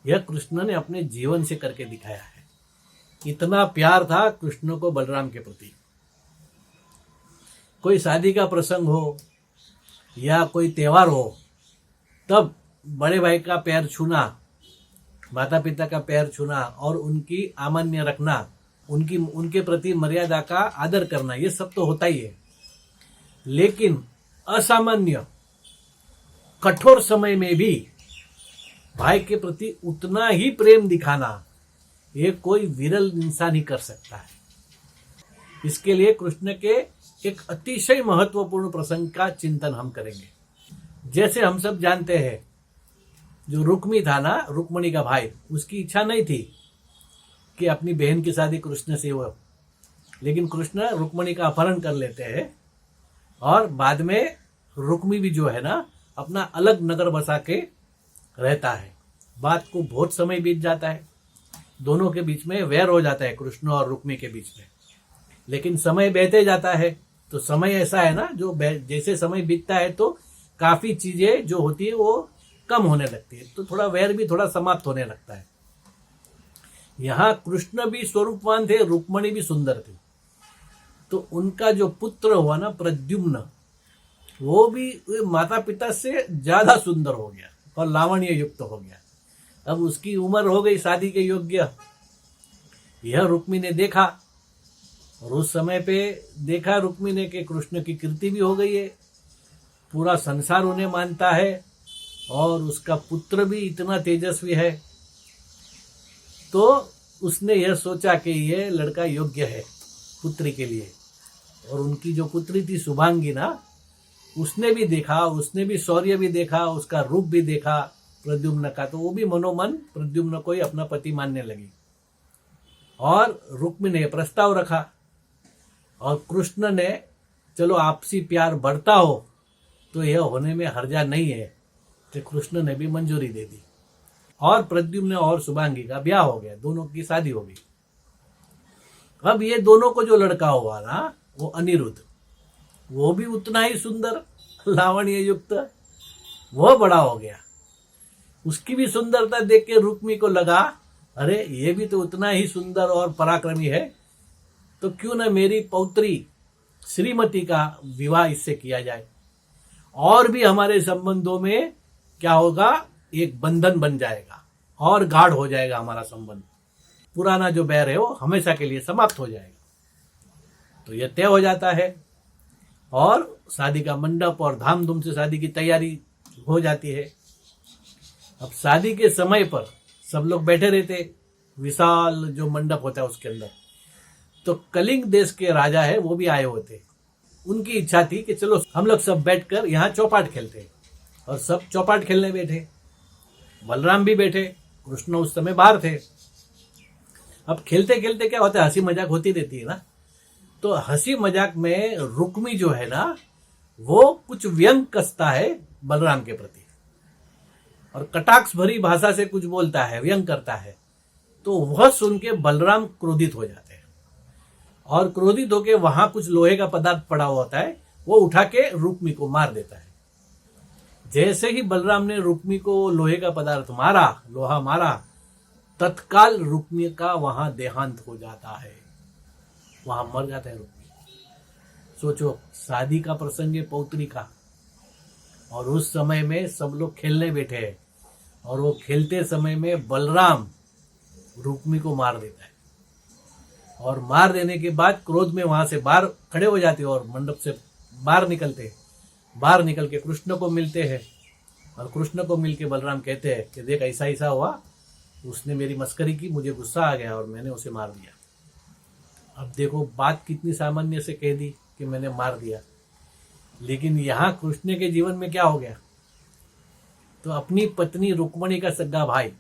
यह कृष्ण ने अपने जीवन से करके दिखाया है। इतना प्यार था कृष्ण को बलराम के प्रति। कोई शादी का प्रसंग हो या कोई त्योहार हो, तब बड़े भाई का पैर छूना, माता पिता का पैर छूना और उनकी आमान्य रखना, उनके प्रति मर्यादा का आदर करना, ये सब तो होता ही है। लेकिन असामान्य कठोर समय में भी भाई के प्रति उतना ही प्रेम दिखाना, ये कोई विरल इंसान ही कर सकता है। इसके लिए कृष्ण के एक अतिशय महत्वपूर्ण प्रसंग का चिंतन हम करेंगे। जैसे हम सब जानते हैं, जो रुक्मी था ना, रुक्मणी का भाई, उसकी इच्छा नहीं थी कि अपनी बहन की शादी कृष्ण से हो, लेकिन कृष्ण रुक्मणी का अपहरण कर लेते हैं और बाद में रुक्मी भी जो है ना, अपना अलग नगर बसा के रहता है। बात को बहुत समय बीत जाता है, दोनों के बीच में वैर हो जाता है, कृष्ण और रुक्मी के बीच में। लेकिन समय बीते जाता है, तो समय ऐसा है ना, जो जैसे समय बीतता है तो काफी चीजें जो होती है वो कम होने लगती है, तो थोड़ा वैर भी थोड़ा समाप्त होने लगता है। यहाँ कृष्ण भी स्वरूपवान थे, रुक्मणी भी सुंदर थी, तो उनका जो पुत्र हुआ ना प्रद्युम्न, वो भी माता पिता से ज्यादा सुंदर हो गया और लावण्य युक्त हो गया। अब उसकी उम्र हो गई शादी के योग्य। यह रुक्मी ने देखा और उस समय पे देखा रुक्मी ने कि कृष्ण की कीर्ति भी हो गई है, पूरा संसार उन्हें मानता है और उसका पुत्र भी इतना तेजस्वी है। तो उसने यह सोचा कि यह लड़का योग्य है पुत्री के लिए। और उनकी जो पुत्री थी शुभांगी ना, उसने भी देखा, उसने भी शौर्य भी देखा, उसका रूप भी देखा प्रद्युम्न का, तो वो भी मनोमन प्रद्युम्न को ही अपना पति मानने लगी। और रुक्मी ने प्रस्ताव रखा और कृष्ण ने, चलो आपसी प्यार बढ़ता हो तो यह होने में हर्जा नहीं है, तो कृष्ण ने भी मंजूरी दे दी और प्रद्युम्न और शुभांगी का ब्याह हो गया, दोनों की शादी हो गई। अब ये दोनों को जो लड़का हुआ ना, वो अनिरुद्ध, वो भी उतना ही सुंदर लावण्य युक्त, वो बड़ा हो गया। उसकी भी सुंदरता देख के रुक्मी को लगा, अरे ये भी तो उतना ही सुंदर और पराक्रमी है, तो क्यों ना मेरी पौत्री श्रीमती का विवाह इससे किया जाए, और भी हमारे संबंधों में क्या होगा, एक बंधन बन जाएगा और गाढ़ हो जाएगा हमारा संबंध, पुराना जो बैर है वो हमेशा के लिए समाप्त हो जाएगा। तो यह तय हो जाता है और शादी का मंडप और धामधूम से शादी की तैयारी हो जाती है। अब शादी के समय पर सब लोग बैठे रहते, विशाल जो मंडप होता है उसके अंदर, तो कलिंग देश के राजा है वो भी आए होते। उनकी इच्छा थी कि चलो हम लोग सब बैठकर यहाँ चौपाट खेलते, और सब चौपाट खेलने बैठे। बलराम भी बैठे, कृष्ण उस समय बाहर थे। अब खेलते खेलते क्या होता है, हंसी मजाक होती रहती है ना, तो हंसी मजाक में रुक्मी जो है ना, वो कुछ व्यंग कसता है बलराम के प्रति, और कटाक्ष भरी भाषा से कुछ बोलता है, व्यंग करता है। तो वह सुन के बलराम क्रोधित हो जाते हैं, और क्रोधित होके वहां कुछ लोहे का पदार्थ पड़ा हुआ होता है, वो उठा के रुक्मी को मार देता है। जैसे ही बलराम ने रुक्मी को लोहे का पदार्थ मारा, लोहा मारा, तत्काल रुक्मी का वहां देहांत हो जाता है, वहां मर जाता है रुक्मी। सोचो, शादी का प्रसंग है पौत्री का, और उस समय में सब लोग खेलने बैठे हैं, और वो खेलते समय में बलराम रुक्मी को मार देता है, और मार देने के बाद क्रोध में वहां से बाहर खड़े हो जाते और मंडप से बाहर निकलते। बाहर निकल के कृष्ण को मिलते हैं, और कृष्ण को मिलके बलराम कहते हैं कि देख ऐसा ऐसा हुआ, उसने मेरी मस्करी की, मुझे गुस्सा आ गया और मैंने उसे मार दिया। अब देखो, बात कितनी सामान्य से कह दी कि मैंने मार दिया, लेकिन यहां कृष्ण के जीवन में क्या हो गया, तो अपनी पत्नी रुक्मणी का सगा भाई,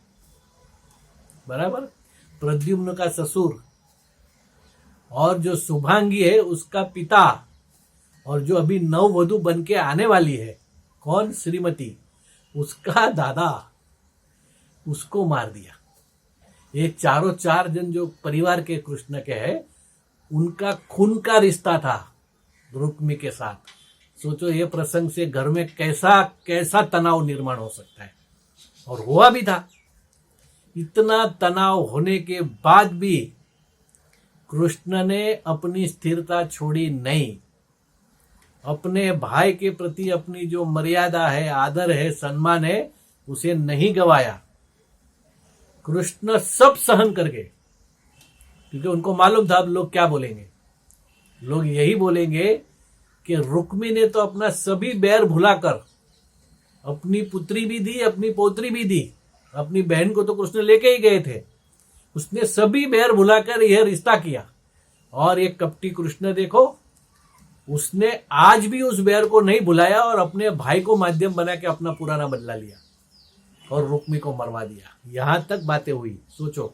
बराबर, प्रद्युम्न का ससुर, और जो शुभांगी है उसका पिता, और जो अभी नववधु बन के आने वाली है, कौन, श्रीमती, उसका दादा, उसको मार दिया। ये चारों चार जन जो परिवार के कृष्ण के हैं, उनका खून का रिश्ता था रुक्मी के साथ। सोचो, ये प्रसंग से घर में कैसा कैसा तनाव निर्माण हो सकता है, और हुआ भी था। इतना तनाव होने के बाद भी कृष्ण ने अपनी स्थिरता छोड़ी नहीं। अपने भाई के प्रति अपनी जो मर्यादा है, आदर है, सम्मान है, उसे नहीं गवाया। कृष्ण सब सहन कर गए, क्योंकि उनको मालूम था अब लोग क्या बोलेंगे। लोग यही बोलेंगे कि रुक्मी ने तो अपना सभी बैर भुलाकर अपनी पुत्री भी दी, अपनी पौत्री भी दी, अपनी बहन को तो कृष्ण लेके ही गए थे, उसने सभी बैर भुलाकर यह रिश्ता किया। और ये कपटी कृष्ण देखो, उसने आज भी उस बैर को नहीं भुलाया और अपने भाई को माध्यम बना के अपना पुराना बदला लिया और रुक्मी को मरवा दिया। यहां तक बातें हुई। सोचो,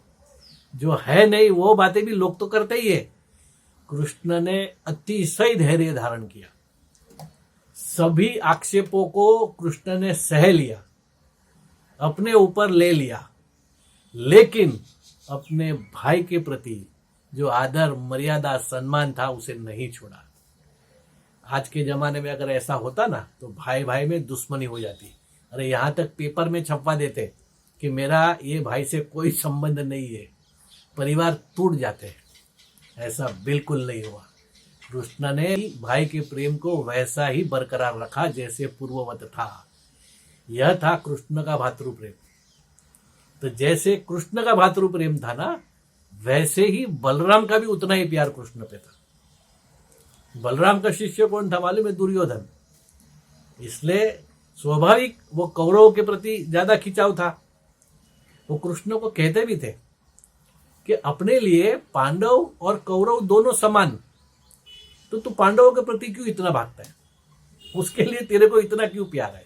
जो है नहीं वो बातें भी लोग तो करते ही है। कृष्ण ने अतिशय धैर्य धारण किया, सभी आक्षेपों को कृष्ण ने सह लिया, अपने ऊपर ले लिया, लेकिन अपने भाई के प्रति जो आदर, मर्यादा, सम्मान था, उसे नहीं छोड़ा। आज के जमाने में अगर ऐसा होता ना, तो भाई भाई में दुश्मनी हो जाती। अरे यहां तक पेपर में छपवा देते कि मेरा ये भाई से कोई संबंध नहीं है, परिवार टूट जाते हैं। ऐसा बिल्कुल नहीं हुआ। कृष्ण ने भाई के प्रेम को वैसा ही बरकरार रखा जैसे पूर्ववत था। यह था कृष्ण का भातृ प्रेम। तो जैसे कृष्ण का भातृ प्रेम था ना, वैसे ही बलराम का भी उतना ही प्यार कृष्ण पे था। बलराम का शिष्य कौन था मालूम है? दुर्योधन। इसलिए स्वाभाविक वो कौरवों के प्रति ज्यादा खिंचाव था। वो कृष्ण को कहते भी थे कि अपने लिए पांडव और कौरव दोनों समान, तो तू पांडवों के प्रति क्यों इतना भागता है? उसके लिए तेरे को इतना क्यों प्यार है?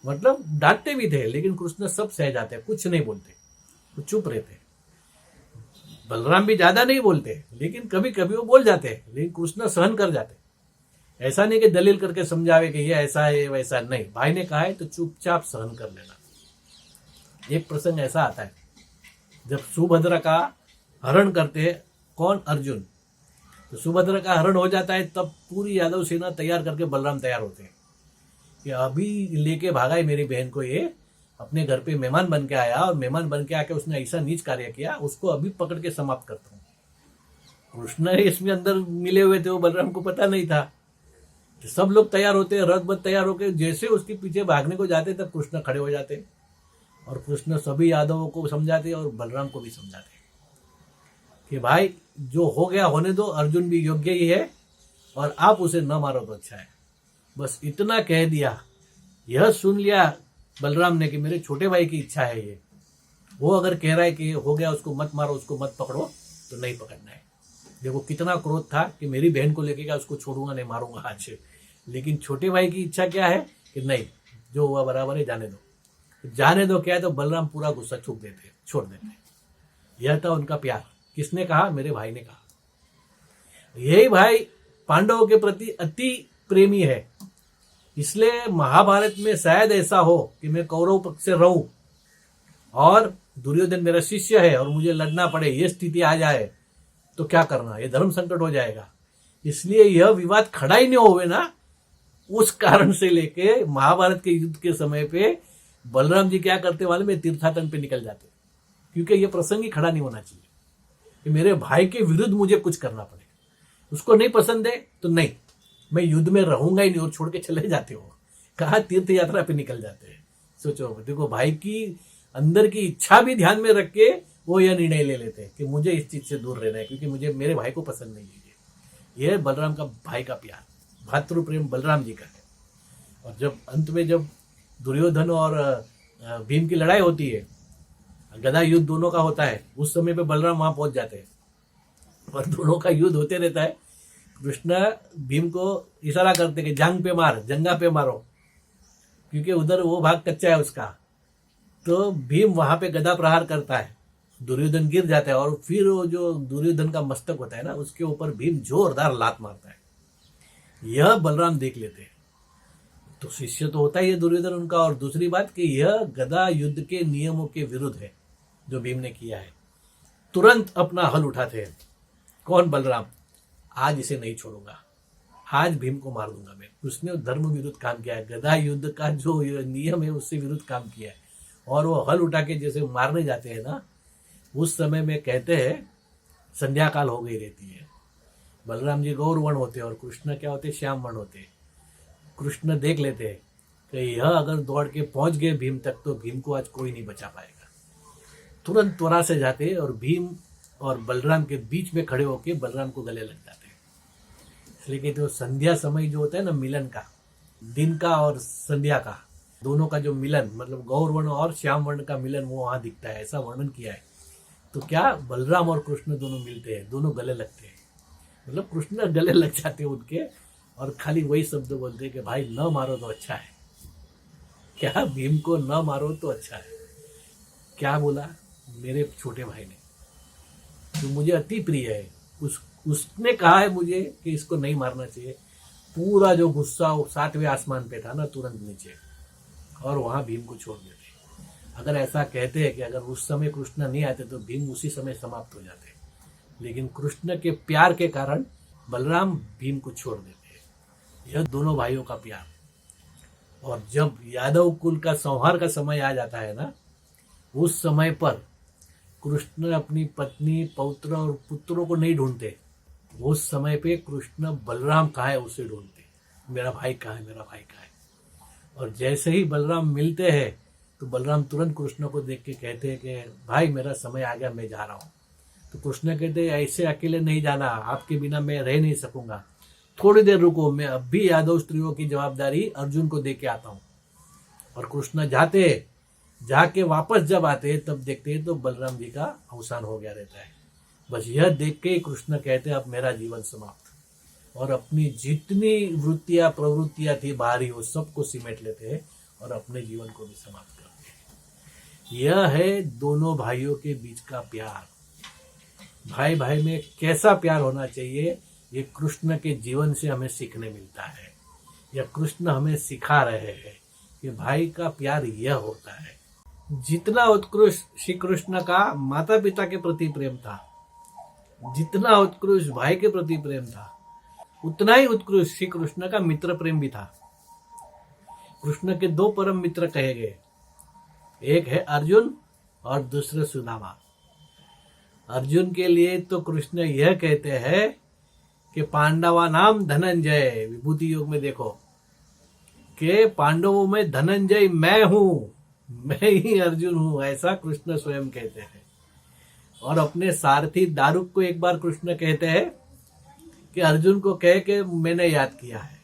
मतलब डांटते भी थे, लेकिन कृष्ण सब सह जाते, कुछ नहीं बोलते, वो चुप रहते। बलराम भी ज्यादा नहीं बोलते, लेकिन कभी कभी वो बोल जाते, लेकिन कृष्ण सहन कर जाते। ऐसा नहीं कि दलील करके समझावे कि ये ऐसा है वैसा, नहीं। भाई ने कहा है तो चुपचाप सहन कर लेना। एक प्रसंग ऐसा आता है, जब सुभद्रा का हरण करते कौन? अर्जुन। तो सुभद्रा का हरण हो जाता है, तब पूरी यादव सेना तैयार करके बलराम तैयार होते हैं कि अभी लेके भागा है मेरी बहन को, ये अपने घर पे मेहमान बन के आया और मेहमान बन के आके उसने ऐसा नीच कार्य किया, उसको अभी पकड़ के समाप्त करता हूँ। कृष्ण इसमें अंदर मिले हुए थे, वो बलराम को पता नहीं था। तो सब लोग तैयार होते हैं, रथ बथ तैयार होकर जैसे उसके पीछे भागने को जाते तब कृष्ण खड़े हो जाते और कृष्ण सभी यादवों को समझाते और बलराम को भी समझाते कि भाई जो हो गया होने दो, अर्जुन भी योग्य ही है और आप उसे न मारो तो अच्छा है। बस इतना कह दिया। यह सुन लिया बलराम ने कि मेरे छोटे भाई की इच्छा है ये, वो अगर कह रहा है कि हो गया उसको मत मारो, उसको मत पकड़ो, तो नहीं पकड़ना है। देखो कितना क्रोध था कि मेरी बहन को लेके क्या उसको छोड़ूंगा नहीं, मारूंगा आज से। लेकिन छोटे भाई की इच्छा क्या है कि नहीं, जो हुआ बराबर है, जाने दो। जाने दो क्या है, तो बलराम पूरा गुस्सा छोड़ देते। यह था उनका प्यार। किसने कहा? मेरे भाई ने कहा। यही भाई पांडवों के प्रति अति प्रेमी है। इसलिए महाभारत में शायद ऐसा हो कि मैं कौरव पक्ष से रहूं और दुर्योधन मेरा शिष्य है और मुझे लड़ना पड़े, ये स्थिति आ जाए तो क्या करना, ये धर्म संकट हो जाएगा। इसलिए यह विवाद खड़ा ही नहीं होवे ना, उस कारण से लेके महाभारत के युद्ध के समय पे बलराम जी क्या करते वाले में तीर्थाटन पे निकल जाते, क्योंकि ये प्रसंग ही खड़ा नहीं होना चाहिए कि मेरे भाई के विरुद्ध मुझे कुछ करना पड़े। उसको नहीं पसंद है तो नहीं, मैं युद्ध में रहूंगा ही नहीं, और छोड़ के चले जाते हो। कहा तीर्थ यात्रा पे निकल जाते हैं। सोचो, देखो भाई की अंदर की इच्छा भी ध्यान में रख के वो यह निर्णय ले लेते हैं कि मुझे इस चीज से दूर रहना है, क्योंकि मुझे मेरे भाई को पसंद नहीं है। यह बलराम का भाई का प्यार, भातृ प्रेम बलराम जी का है। और जब अंत में जब दुर्योधन और भीम की लड़ाई होती है, गदा युद्ध दोनों का होता है, उस समय पे बलराम वहां पहुंच जाते हैं और दोनों का युद्ध होते रहता है। कृष्ण भीम को इशारा करते कि जंग पे मार, जंगा पे मारो, क्योंकि उधर वो भाग कच्चा है उसका। तो भीम वहां पे गदा प्रहार करता है, दुर्योधन गिर जाता है और फिर वो जो दुर्योधन का मस्तक होता है ना, उसके ऊपर भीम जोरदार लात मारता है। यह बलराम देख लेते हैं। तो शिष्य तो होता ही है दुर्योधन उनका, और दूसरी बात कि यह गदा युद्ध के नियमों के विरुद्ध है जो भीम ने किया है। तुरंत अपना हल उठाते हैं। कौन? बलराम। आज इसे नहीं छोड़ूंगा, आज भीम को मार दूंगा मैं। उसने धर्म विरुद्ध काम किया है, गदा युद्ध का जो नियम है उससे विरुद्ध काम किया है। और वो हल उठा के जैसे मारने जाते हैं ना, उस समय में कहते हैं संध्या काल हो गई रहती है। बलराम जी गौर वर्ण होते हैं और कृष्ण क्या होते? श्याम वर्ण होते हैं। कृष्ण देख लेते हैं कि यह अगर दौड़ के पहुंच गए भीम तक तो भीम को आज कोई नहीं बचा पाएगा। तुरंत त्वरा से जाते और भीम और बलराम के बीच में खड़े होकर बलराम को गले लग जाते हैं। इसलिए कहते हो संध्या समय जो होता है ना, मिलन का, दिन का और संध्या का, दोनों का जो मिलन, मतलब गौर वर्ण और श्याम वर्ण का मिलन वो वहां दिखता है, ऐसा वर्णन किया है। तो क्या बलराम और कृष्ण दोनों मिलते हैं, दोनों गले लगते हैं, मतलब कृष्ण गले लग जाते हैं उनके, और खाली वही शब्द बोलते हैं कि भाई न मारो तो अच्छा है। क्या? भीम को न मारो तो अच्छा है। क्या बोला? मेरे छोटे भाई ने, जो मुझे अति प्रिय है, उसने कहा है मुझे कि इसको नहीं मारना चाहिए। पूरा जो गुस्सा 7वें आसमान पे था ना, तुरंत नीचे, और वहां भीम को छोड़ देते। अगर ऐसा कहते हैं कि अगर उस समय कृष्ण नहीं आते तो भीम उसी समय समाप्त हो जाते, लेकिन कृष्ण के प्यार के कारण बलराम भीम को छोड़ देते हैं। यह दोनों भाइयों का प्यार। और जब यादव कुल का संहार का समय आ जाता है ना, उस समय पर कृष्ण अपनी पत्नी, पौत्र और पुत्रों को नहीं ढूंढते। उस समय पे कृष्ण बलराम कहाँ है उसे ढूंढते, मेरा भाई कहाँ है, मेरा भाई कहाँ है। और जैसे ही बलराम मिलते हैं तो बलराम तुरंत कृष्ण को देख के कहते हैं कि भाई मेरा समय आ गया, मैं जा रहा हूँ। तो कृष्ण कहते हैं ऐसे अकेले नहीं जाना, आपके बिना मैं रह नहीं सकूंगा, थोड़ी देर रुको, मैं अब भी यादव स्त्रियों की जवाबदारी अर्जुन को दे के आता हूँ। और कृष्ण जाके वापस जब आते हैं तब देखते हैं तो बलराम जी का अवसान हो गया रहता है। बस यह देख के कृष्ण कहते हैं अब मेरा जीवन समाप्त, और अपनी जितनी वृत्तियां प्रवृत्तियां थी बाहरी वो सबको सिमेट लेते हैं और अपने जीवन को भी समाप्त करते हैं। यह है दोनों भाइयों के बीच का प्यार। भाई भाई में कैसा प्यार होना चाहिए, ये कृष्ण के जीवन से हमें सीखने मिलता है। या कृष्ण हमें सिखा रहे हैं कि भाई का प्यार यह होता है। जितना उत्कृष्ट श्री कृष्ण का माता पिता के प्रति प्रेम था, जितना उत्कृष्ट भाई के प्रति प्रेम था, उतना ही उत्कृष्ट श्री कृष्ण का मित्र प्रेम भी था। कृष्ण के दो परम मित्र कहे गए, एक है अर्जुन और दूसरे सुदामा। अर्जुन के लिए तो कृष्ण यह कहते हैं कि पांडवा नाम धनंजय, विभूति योग में देखो कि पांडवों में धनंजय मैं हूं, मैं ही अर्जुन हूं, ऐसा कृष्ण स्वयं कहते हैं। और अपने सारथी दारुक को एक बार कृष्ण कहते हैं कि अर्जुन को कहे कि मैंने याद किया है,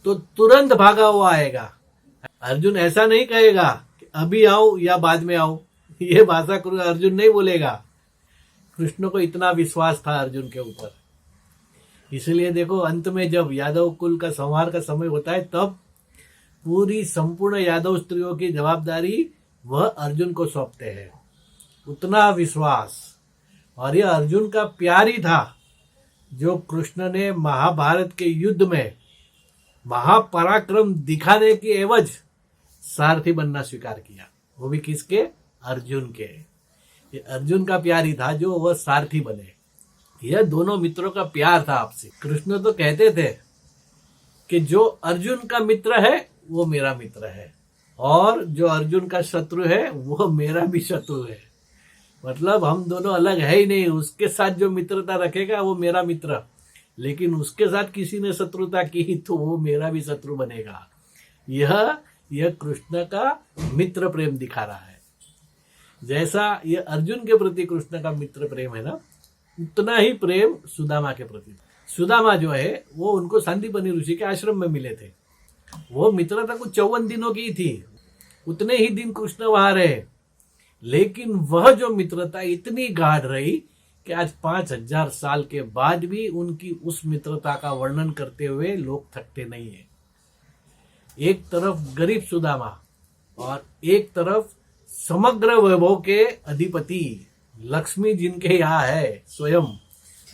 तो तुरंत भागा हुआ आएगा। अर्जुन ऐसा नहीं कहेगा कि अभी आओ या बाद में आओ, ये भाषा अर्जुन नहीं बोलेगा। कृष्ण को इतना विश्वास था अर्जुन के ऊपर। इसलिए देखो अंत में जब यादव कुल का संहार का समय होता है, तब पूरी संपूर्ण यादव स्त्रियों की जवाबदारी वह अर्जुन को सौंपते हैं। उतना विश्वास। और यह अर्जुन का प्यार ही था जो कृष्ण ने महाभारत के युद्ध में महापराक्रम दिखाने की एवज सारथी बनना स्वीकार किया। वो भी किसके? अर्जुन के। ये अर्जुन का प्यार ही था जो वह सारथी बने। यह दोनों मित्रों का प्यार था आपसे। कृष्ण तो कहते थे कि जो अर्जुन का मित्र है वो मेरा मित्र है, और जो अर्जुन का शत्रु है वो मेरा भी शत्रु है। मतलब हम दोनों अलग है ही नहीं। उसके साथ जो मित्रता रखेगा वो मेरा मित्र, लेकिन उसके साथ किसी ने शत्रुता की तो वो मेरा भी शत्रु बनेगा। यह कृष्ण का मित्र प्रेम दिखा रहा है। जैसा यह अर्जुन के प्रति कृष्ण का मित्र प्रेम है ना, उतना ही प्रेम सुदामा के प्रति। सुदामा जो है वो उनको सांदीपनि ऋषि के आश्रम में मिले थे। वो मित्रता कुछ 54 दिनों की थी, उतने ही दिन कृष्ण वहां रहे, लेकिन वह जो मित्रता इतनी गाढ़ रही कि आज 5000 साल के बाद भी उनकी उस मित्रता का वर्णन करते हुए लोग थकते नहीं है। एक तरफ गरीब सुदामा और एक तरफ समग्र वैभव के अधिपति लक्ष्मी जिनके यहाँ है स्वयं,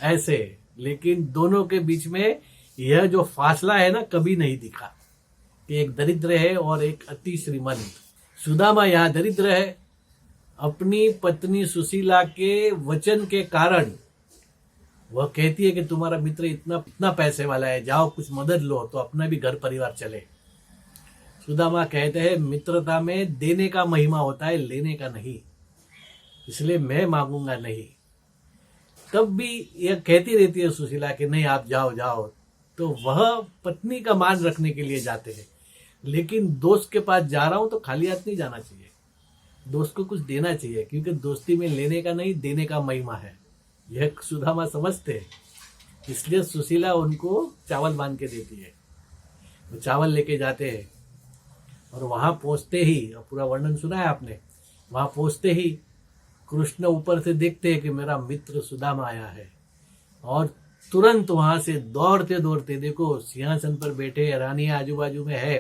ऐसे। लेकिन दोनों के बीच में यह जो फासला है ना, कभी नहीं दिखा कि एक दरिद्र है और एक अति श्रीमंत। सुदामा यहाँ दरिद्र है, अपनी पत्नी सुशीला के वचन के कारण वह कहती है कि तुम्हारा मित्र इतना पैसे वाला है, जाओ कुछ मदद लो तो अपना भी घर परिवार चले। सुदामा कहते हैं मित्रता में देने का महिमा होता है, लेने का नहीं, इसलिए मैं मांगूंगा नहीं। तब भी यह कहती रहती है सुशीला कि नहीं आप जाओ जाओ, तो वह पत्नी का मान रखने के लिए जाते हैं। लेकिन दोस्त के पास जा रहा हूं तो खाली हाथ नहीं जाना चाहिए, दोस्त को कुछ देना चाहिए, क्योंकि दोस्ती में लेने का नहीं देने का महिमा है। यह सुदामा समझते हैं, इसलिए सुशीला उनको चावल बांध के देती है। वो चावल लेके जाते हैं और वहां पहुंचते ही, पूरा वर्णन सुना है आपने, वहां पहुंचते ही कृष्ण ऊपर से देखते हैं कि मेरा मित्र सुदामा आया है, और तुरंत वहां से दौड़ते दौड़ते, देखो सिंहासन पर बैठे रानी आजू बाजू में है,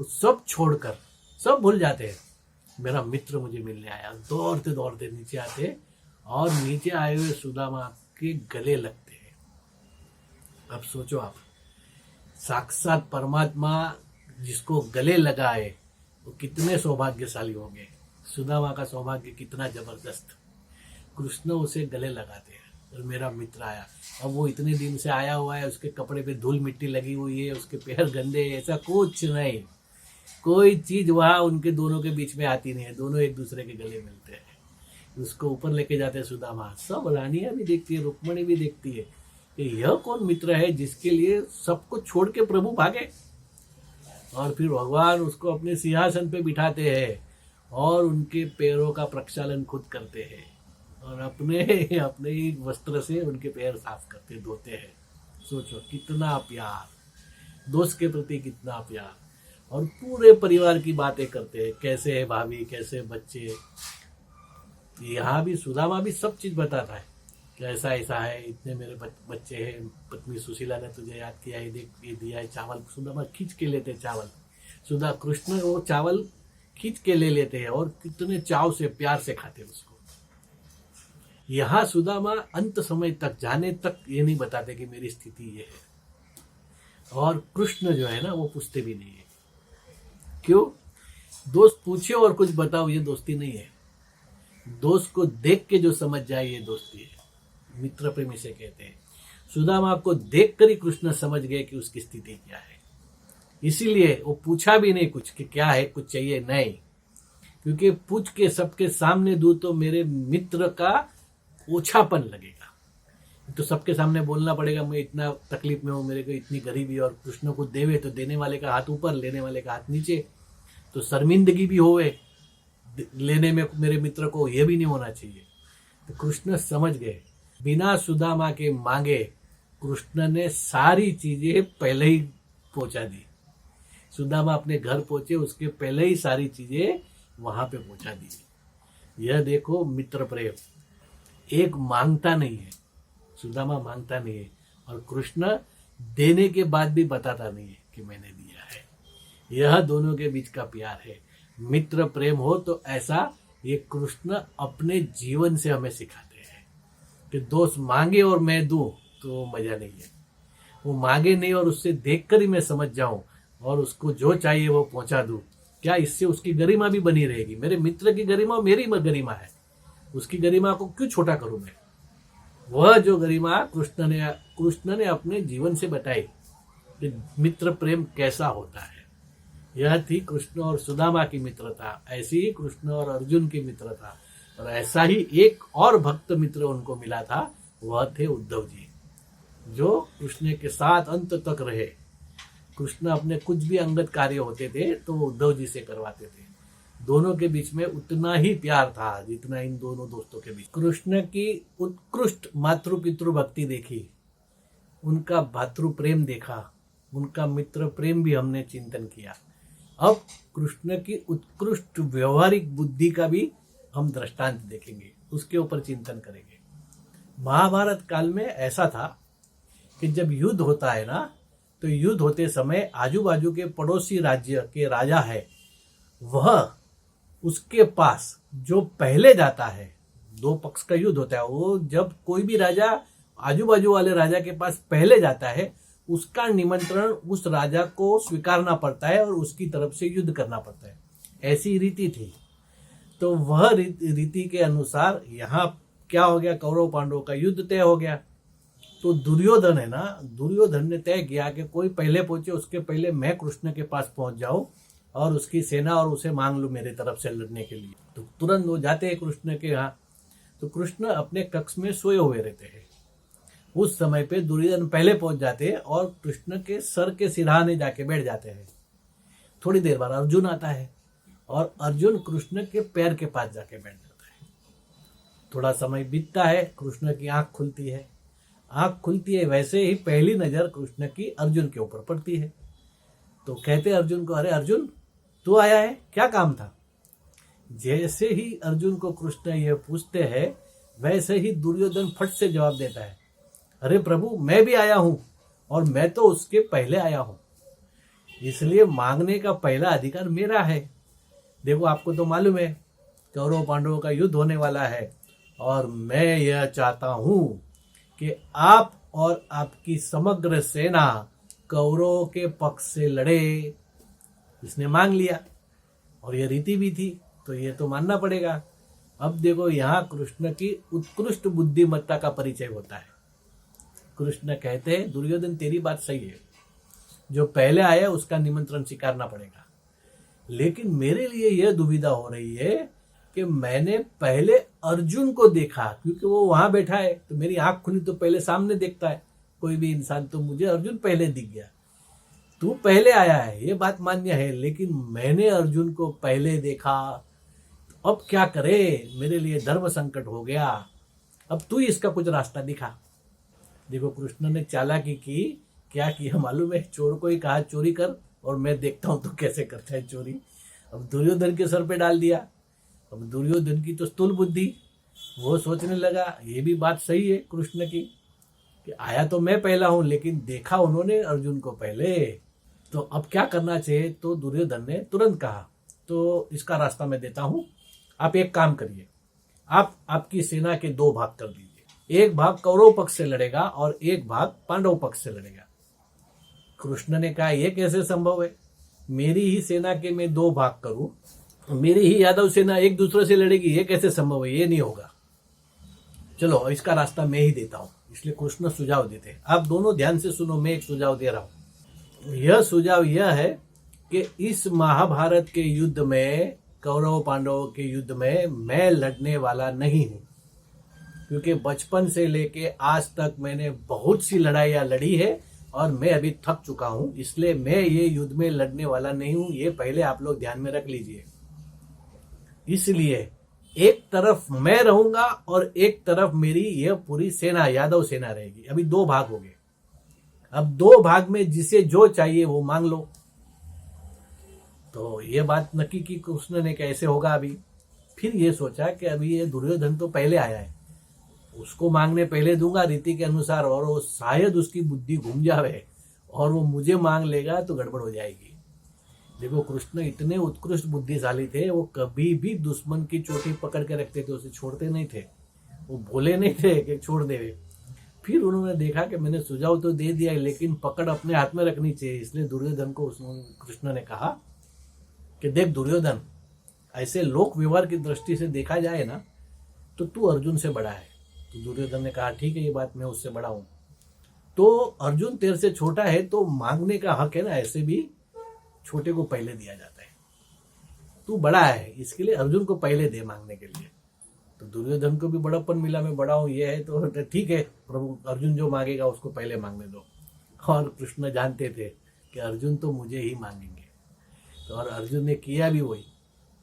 कुछ सब छोड़कर सब भूल जाते हैं, मेरा मित्र मुझे मिलने आया। दौड़ते दौड़ते नीचे आते और नीचे आए हुए सुदामा के गले लगते हैं। अब सोचो आप, साक्षात परमात्मा जिसको गले लगाए वो कितने सौभाग्यशाली होंगे। सुदामा का सौभाग्य कितना जबरदस्त। कृष्ण उसे गले लगाते हैं और मेरा मित्र आया। अब वो इतने दिन से आया हुआ है, उसके कपड़े पे धूल मिट्टी लगी हुई है, उसके पैर गंदे, ऐसा कुछ नहीं, कोई चीज वहां उनके दोनों के बीच में आती नहीं है। दोनों एक दूसरे के गले मिलते हैं। उसको ऊपर लेके जाते हैं सुदामा। सब रानियां भी देखती है, रुक्मणी भी देखती है कि यह कौन मित्र है जिसके लिए सबको छोड़ के प्रभु भागे। और फिर भगवान उसको अपने सिंहासन पे बिठाते हैं और उनके पैरों का प्रक्षालन खुद करते हैं और अपने ही वस्त्र से उनके पैर साफ करते, धोते हैं। सोचो कितना प्यार, दोस्त के प्रति कितना प्यार। और पूरे परिवार की बातें करते हैं, कैसे है भाभी, कैसे बच्चे। यहाँ भी सुदामा भी सब चीज बताता है कि ऐसा ऐसा है, इतने मेरे बच्चे हैं, पत्नी सुशीला ने तुझे याद किया, ये देख ये दिया है चावल। सुदामा खींच के लेते चावल, कृष्ण वो चावल खींच के ले लेते हैं और कितने चाव से प्यार से खाते उसको। यहाँ सुदामा अंत समय तक जाने तक ये नहीं बताते कि मेरी स्थिति ये है। और कृष्ण जो है ना वो पूछते भी नहीं है। क्यों? दोस्त पूछे और कुछ बताओ, ये दोस्ती नहीं है। दोस्त को देख के जो समझ जाए ये दोस्ती है। मित्र प्रेम इसे कहते हैं। सुदामा को देखकर ही कृष्ण समझ गए कि उसकी स्थिति क्या है, इसीलिए वो पूछा भी नहीं कुछ कि क्या है, कुछ चाहिए, नहीं, क्योंकि पूछ के सबके सामने दूं तो मेरे मित्र का ओछापन लगेगा। तो सबके सामने बोलना पड़ेगा मैं इतना तकलीफ में हूँ, मेरे को इतनी गरीबी, और कृष्ण को देवे तो देने वाले का हाथ ऊपर, लेने वाले का हाथ नीचे, तो शर्मिंदगी भी होवे लेने में मेरे मित्र को, यह भी नहीं होना चाहिए। तो कृष्ण समझ गए, बिना सुदामा के मांगे कृष्ण ने सारी चीजें पहले ही पहुंचा दी। सुदामा अपने घर पहुंचे उसके पहले ही सारी चीजें वहां पे पहुंचा दी। यह देखो मित्र प्रेम, एक मांगता नहीं है, सुदामा मांगता नहीं है, और कृष्ण देने के बाद भी बताता नहीं है कि मैंने दिया है। यह दोनों के बीच का प्यार है। मित्र प्रेम हो तो ऐसा ये कृष्ण अपने जीवन से हमें सिखाते हैं कि दोस्त मांगे और मैं दूं तो मजा नहीं है। वो मांगे नहीं और उससे देखकर ही मैं समझ जाऊं और उसको जो चाहिए वो पहुंचा दूं, क्या इससे उसकी गरिमा भी बनी रहेगी? मेरे मित्र की गरिमा मेरी गरिमा है, उसकी गरिमा को क्यों छोटा करूं मैं? वह जो गरिमा कृष्ण ने अपने जीवन से बताई कि मित्र प्रेम कैसा होता है। यह थी कृष्ण और सुदामा की मित्रता, ऐसी ही कृष्ण और अर्जुन की मित्रता, और ऐसा ही एक और भक्त मित्र उनको मिला था, वह थे उद्धव जी, जो कृष्ण के साथ अंत तक रहे। कृष्ण अपने कुछ भी अंगत कार्य होते थे तो वो उद्धव जी से करवाते थे। दोनों के बीच में उतना ही प्यार था जितना इन दोनों दोस्तों के बीच। कृष्ण की उत्कृष्ट मातृ पितृ भक्ति देखी, उनका भातृ प्रेम देखा, उनका मित्र प्रेम भी हमने चिंतन किया। अब कृष्ण की उत्कृष्ट व्यवहारिक बुद्धि का भी हम दृष्टांत देखेंगे, उसके ऊपर चिंतन करेंगे। महाभारत काल में ऐसा था कि जब युद्ध होता है ना, तो युद्ध होते समय आजू बाजू के पड़ोसी राज्य के राजा है, वह उसके पास जो पहले जाता है, दो पक्ष का युद्ध होता है, वो जब कोई भी राजा आजू बाजू वाले राजा के पास पहले जाता है, उसका निमंत्रण उस राजा को स्वीकारना पड़ता है और उसकी तरफ से युद्ध करना पड़ता है। ऐसी रीति थी। तो वह रीति के अनुसार यहाँ क्या हो गया, कौरव पांडवों का युद्ध तय हो गया। तो दुर्योधन है ना, दुर्योधन ने तय किया कि कोई पहले पहुंचे उसके पहले मैं कृष्ण के पास पहुंच जाऊं और उसकी सेना और उसे मांग लूं मेरे तरफ से लड़ने के लिए। तो तुरंत वो जाते हैं कृष्ण के यहाँ। तो कृष्ण अपने कक्ष में सोए हुए रहते हैं। उस समय पे दुर्योधन पहले पहुंच जाते हैं और कृष्ण के सर के सिरहाने जाके बैठ जाते हैं। थोड़ी देर बाद अर्जुन आता है और अर्जुन कृष्ण के पैर के पास जाके बैठ जाता है। थोड़ा समय बीतता है, कृष्ण की आंख खुलती है। आंख खुलती है वैसे ही पहली नजर कृष्ण की अर्जुन के ऊपर पड़ती है। तो कहते अर्जुन को, अरे अर्जुन तू आया है, क्या काम था? जैसे ही अर्जुन को कृष्ण यह पूछते हैं, वैसे ही दुर्योधन फट से जवाब देता है, अरे प्रभु मैं भी आया हूं और मैं तो उसके पहले आया हूं, इसलिए मांगने का पहला अधिकार मेरा है। देखो आपको तो मालूम है कौरव पांडवों का युद्ध होने वाला है और मैं यह चाहता हूं कि आप और आपकी समग्र सेना कौरवों के पक्ष से लड़े। इसने मांग लिया और यह रीति भी थी, तो ये तो मानना पड़ेगा। अब देखो यहाँ कृष्ण की उत्कृष्ट बुद्धिमत्ता का परिचय होता है। कृष्ण कहते हैं दुर्योधन तेरी बात सही है, जो पहले आया उसका निमंत्रण स्वीकारना पड़ेगा, लेकिन मेरे लिए यह दुविधा हो रही है कि मैंने पहले अर्जुन को देखा, क्योंकि वो वहां बैठा है, तो मेरी आंख खुली तो पहले सामने देखता है कोई भी इंसान, तो मुझे अर्जुन पहले दिख गया। तू पहले आया है ये बात मान्य है, लेकिन मैंने अर्जुन को पहले देखा। अब क्या करे, मेरे लिए धर्म संकट हो गया, अब तू इसका कुछ रास्ता दिखा। देखो कृष्ण ने चालाकी की, क्या किया मालूम है? चोर को ही कहा चोरी कर और मैं देखता हूं तो कैसे करता है चोरी। अब दुर्योधन के सर पे डाल दिया। अब दुर्योधन की तो स्थूल बुद्धि, वो सोचने लगा ये भी बात सही है कृष्ण की कि आया तो मैं पहला हूं, लेकिन देखा उन्होंने अर्जुन को पहले, तो अब क्या करना चाहिए? तो दुर्योधन ने तुरंत कहा, तो इसका रास्ता मैं देता हूं, आप एक काम करिए, आप आपकी सेना के दो भाग कर दीजिए, एक भाग कौरव पक्ष से लड़ेगा और एक भाग पांडव पक्ष से लड़ेगा। कृष्ण ने कहा यह कैसे संभव है? मेरी ही सेना के मैं दो भाग करूं, मेरी ही यादव सेना एक दूसरे से लड़ेगी, ये कैसे संभव है? ये नहीं होगा। चलो इसका रास्ता मैं ही देता हूं। इसलिए कृष्ण सुझाव देते हैं। आप दोनों ध्यान से सुनो, मैं एक सुझाव दे रहा हूं। यह सुझाव यह है कि इस महाभारत के युद्ध में, कौरव पांडवों के युद्ध में मैं लड़ने वाला नहीं हूं, क्योंकि बचपन से लेके आज तक मैंने बहुत सी लड़ाइयां लड़ी है और मैं अभी थक चुका हूं। इसलिए मैं ये युद्ध में लड़ने वाला नहीं हूं। ये पहले आप लोग ध्यान में रख लीजिए। इसलिए एक तरफ मैं रहूंगा और एक तरफ मेरी यह पूरी सेना, यादव सेना रहेगी। अभी दो भाग हो गए। अब दो भाग में जिसे जो चाहिए वो मांग लो। तो ये बात नक्की की कृष्ण ने कैसे होगा। अभी फिर ये सोचा कि अभी ये दुर्योधन तो पहले आया है, उसको मांगने पहले दूंगा रीति के अनुसार, और वो शायद उसकी बुद्धि घूम जावे और वो मुझे मांग लेगा तो गड़बड़ हो जाएगी। देखो कृष्ण इतने उत्कृष्ट बुद्धिशाली थे, वो कभी भी दुश्मन की चोटी पकड़ के रखते थे, उसे छोड़ते नहीं थे। वो भोले नहीं थे कि छोड़ देवे। फिर उन्होंने देखा कि मैंने सुझाव तो दे दिया लेकिन पकड़ अपने हाथ में रखनी चाहिए। इसलिए दुर्योधन को कृष्ण ने कहा कि देख दुर्योधन, ऐसे लोक व्यवहार की दृष्टि से देखा जाए ना तो तू अर्जुन से बड़ा है। तो दुर्योधन ने कहा ठीक है, ये बात मैं उससे बड़ा हूं। तो अर्जुन तेरे से छोटा है तो मांगने का हक है ना, ऐसे भी छोटे को पहले दिया जाता है। तू बड़ा है इसके लिए अर्जुन को पहले दे मांगने के लिए। तो दुर्योधन को भी बड़ापन मिला, मैं बड़ा हूं ये है तो ठीक है, प्रभु अर्जुन जो मांगेगा उसको पहले मांगने दो। और कृष्ण जानते थे कि अर्जुन तो मुझे ही मांगेंगे। तो और अर्जुन ने किया भी वही।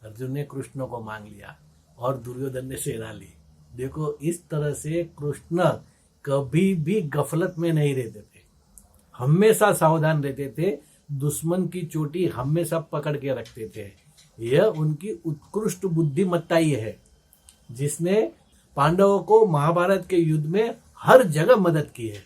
अर्जुन ने कृष्ण को मांग लिया और दुर्योधन ने सेना ली। देखो इस तरह से कृष्ण कभी भी गफलत में नहीं रहते थे, हमेशा सावधान रहते थे, दुश्मन की चोटी हमेशा पकड़ के रखते थे। यह उनकी उत्कृष्ट बुद्धिमत्ता ही है जिसने पांडवों को महाभारत के युद्ध में हर जगह मदद की है,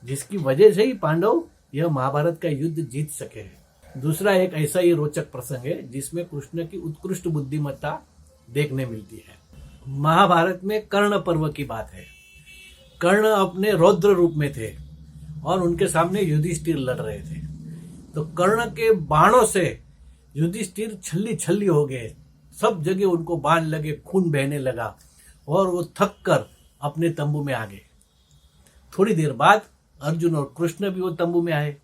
जिसकी वजह से ही पांडव यह महाभारत का युद्ध जीत सके हैं। दूसरा एक ऐसा ही रोचक प्रसंग है जिसमें कृष्ण की उत्कृष्ट बुद्धिमत्ता देखने मिलती है। महाभारत में कर्ण पर्व की बात है। कर्ण अपने रौद्र रूप में थे और उनके सामने युधिष्ठिर लड़ रहे थे। तो कर्ण के बाणों से युधिष्ठिर छल्ली छल्ली हो गए, सब जगह उनको बाण लगे, खून बहने लगा और वो थक कर अपने तंबू में आ गए। थोड़ी देर बाद अर्जुन और कृष्ण भी वो तंबू में आए।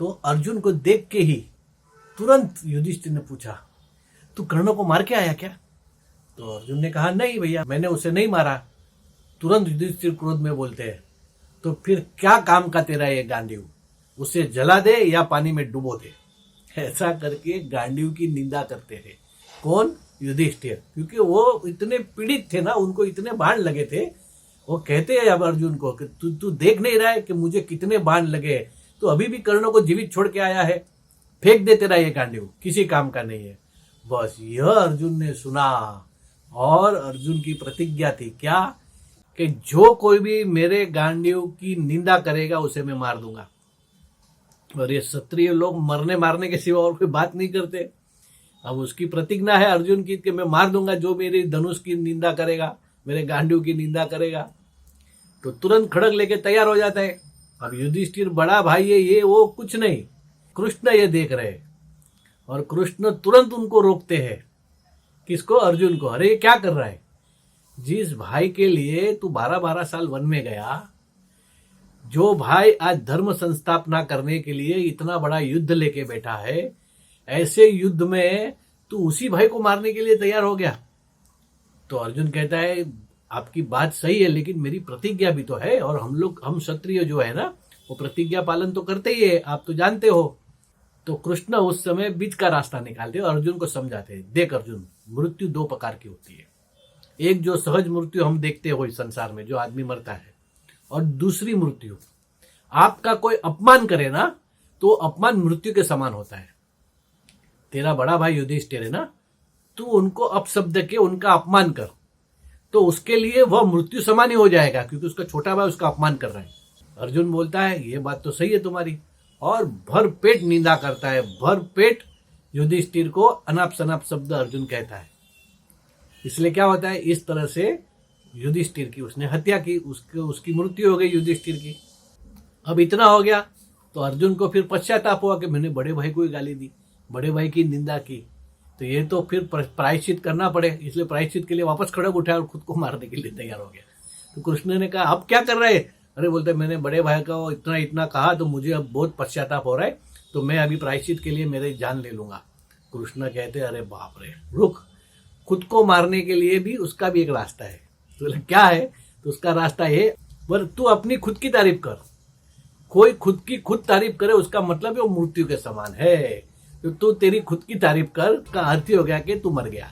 तो अर्जुन को देख के ही तुरंत युधिष्ठिर ने पूछा, तू कर्ण को मार के आया क्या? तो अर्जुन ने कहा नहीं भैया, मैंने उसे नहीं मारा। तुरंत युधिष्ठिर क्रोध में बोलते हैं, तो फिर क्या काम का तेरा ये गांडीव, उसे जला दे या पानी में डुबो दे। ऐसा करके गांडीव की निंदा करते थे। कौन? युधिष्ठिर। क्योंकि वो इतने पीड़ित थे ना, उनको इतने बाण लगे थे। वो कहते हैं अब अर्जुन को कि तू देख नहीं रहा है कि मुझे कितने बाण लगे, तो अभी भी कर्ण को जीवित छोड़ के आया है, फेंक दे तेरा ये गांडीव, किसी काम का नहीं है। बस यह अर्जुन ने सुना और अर्जुन की प्रतिज्ञा थी क्या, कि जो कोई भी मेरे गांडीव की निंदा करेगा उसे मैं मार दूंगा। और ये क्षत्रिय लोग मरने मारने के सिवा और कोई बात नहीं करते। अब उसकी प्रतिज्ञा है अर्जुन की कि मैं मार दूंगा जो मेरी धनुष की निंदा करेगा, मेरे गांडीव की निंदा करेगा। तो तुरंत खड़ग लेके तैयार हो जाता है। अब युधिष्ठिर बड़ा भाई है, ये वो कुछ नहीं, कृष्ण ये देख रहे और कृष्ण तुरंत उनको रोकते हैं। किसको? अर्जुन को। अरे ये क्या कर रहा है? जिस भाई के लिए तू 12-12 साल वन में गया, जो भाई आज धर्म संस्थापना करने के लिए इतना बड़ा युद्ध लेके बैठा है, ऐसे युद्ध में तू उसी भाई को मारने के लिए तैयार हो गया। तो अर्जुन कहता है आपकी बात सही है, लेकिन मेरी प्रतिज्ञा भी तो है, और हम क्षत्रिय जो है ना, वो प्रतिज्ञा पालन तो करते ही है, आप तो जानते हो। तो कृष्ण उस समय बीच का रास्ता निकालते और अर्जुन को समझाते हैं, देख अर्जुन, मृत्यु दो प्रकार की होती है। एक जो सहज मृत्यु हम देखते हो इस संसार में, जो आदमी मरता है, और दूसरी मृत्यु आपका कोई अपमान करे ना, तो अपमान मृत्यु के समान होता है। तेरा बड़ा भाई युधिष्ठिर है ना, तू उनको अपशब्द के उनका अपमान कर, तो उसके लिए वह मृत्यु समान ही हो जाएगा, क्योंकि उसका छोटा भाई उसका अपमान कर रहा है। अर्जुन बोलता है ये बात तो सही है तुम्हारी, और भर पेट निंदा करता है, भर पेट युधिष्ठिर को अनाप शनाप शब्द अर्जुन कहता है। इसलिए क्या होता है, इस तरह से युधिष्ठिर की उसने हत्या की, उसकी मृत्यु हो गई युधिष्ठिर की। अब इतना हो गया तो अर्जुन को फिर पश्चाताप हुआ कि मैंने बड़े भाई को ही गाली दी, बड़े भाई की निंदा की, तो ये तो फिर प्रायश्चित करना पड़े। इसलिए प्रायश्चित के लिए वापस खड़ग उठाया और खुद को मारने के लिए तैयार हो गया। तो कृष्ण ने कहा अब क्या कर रहे हैं? अरे बोलते मैंने बड़े भाई को इतना इतना कहा तो मुझे अब बहुत पश्चाताप हो रहा है, तो मैं अभी प्रायश्चित के लिए मेरी जान ले लूंगा। कृष्ण कहते अरे बाप रे रुक, खुद को मारने के लिए भी उसका भी एक रास्ता है। तो क्या है? तो उसका रास्ता है पर तू अपनी खुद की तारीफ कर। कोई खुद की खुद तारीफ करे उसका मतलब है वो मृत्यु के समान है। तो तू तेरी खुद की तारीफ कर का अर्थ हो गया कि तू मर गया।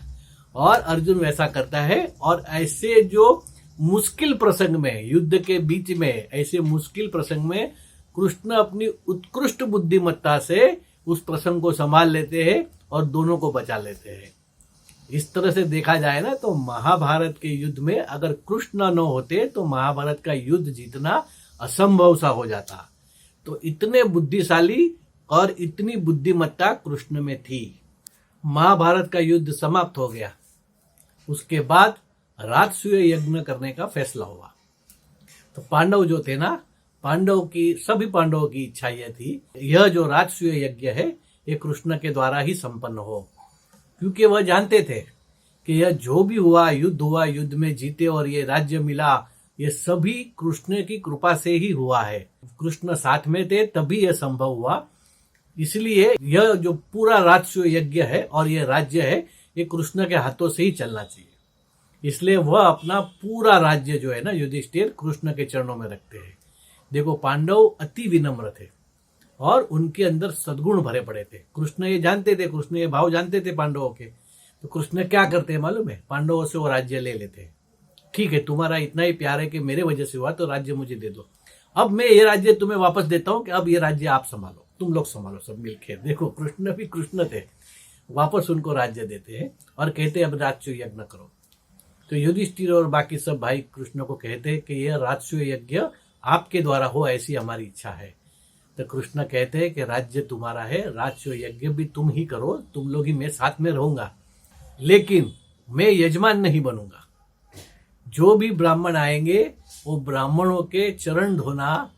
और अर्जुन वैसा करता है। और ऐसे जो मुश्किल प्रसंग में, युद्ध के बीच में, ऐसे मुश्किल प्रसंग में कृष्ण अपनी उत्कृष्ट बुद्धिमत्ता से उस प्रसंग को संभाल लेते हैं और दोनों को बचा लेते हैं। इस तरह से देखा जाए ना तो महाभारत के युद्ध में अगर कृष्ण न होते तो महाभारत का युद्ध जीतना असंभव सा हो जाता। तो इतने बुद्धिशाली और इतनी बुद्धिमत्ता कृष्ण में थी। महाभारत का युद्ध समाप्त हो गया। उसके बाद राजसूय यज्ञ करने का फैसला हुआ। तो पांडव जो थे ना, सभी पांडवों की इच्छा यह थी यह जो राजसूय यज्ञ है ये कृष्ण के द्वारा ही संपन्न हो, क्योंकि वह जानते थे कि यह जो भी हुआ, युद्ध में जीते और ये राज्य मिला, ये सभी कृष्ण की कृपा से ही हुआ है। कृष्ण साथ में थे तभी यह संभव हुआ। इसलिए यह जो पूरा राजसूय यज्ञ है और यह राज्य है ये कृष्ण के हाथों से ही चलना चाहिए। इसलिए वह अपना पूरा राज्य जो है ना युधिष्ठिर कृष्ण के चरणों में रखते हैं। देखो पांडव अति विनम्र थे और उनके अंदर सद्गुण भरे पड़े थे। कृष्ण ये जानते थे, कृष्ण ये भाव जानते थे पांडवों के। तो कृष्ण क्या करते हैं मालूम है? पांडवों से वो राज्य ले लेते हैं। ठीक है, तुम्हारा इतना ही प्यार है कि मेरे वजह से हुआ तो राज्य मुझे दे दो। अब मैं ये राज्य तुम्हें वापस देता हूं कि अब ये राज्य आप संभालो, तुम लोग संभालो सब मिलकर। देखो कृष्ण भी कृष्ण थे, वापस उनको राज्य देते हैं और कहते हैं अब राजसूय यज्ञ करो। तो युधिष्ठिर और बाकी सब भाई कृष्ण को कहते हैं कि यह राजसूय यज्ञ आपके द्वारा हो, ऐसी हमारी इच्छा है। तो कृष्ण कहते हैं कि राज्य तुम्हारा है, राजसूय यज्ञ भी तुम ही करो, तुम लोग ही, मैं साथ में रहूंगा, लेकिन मैं यजमान नहीं बनूंगा। जो भी ब्राह्मण आएंगे वो ब्राह्मणों के चरण धोना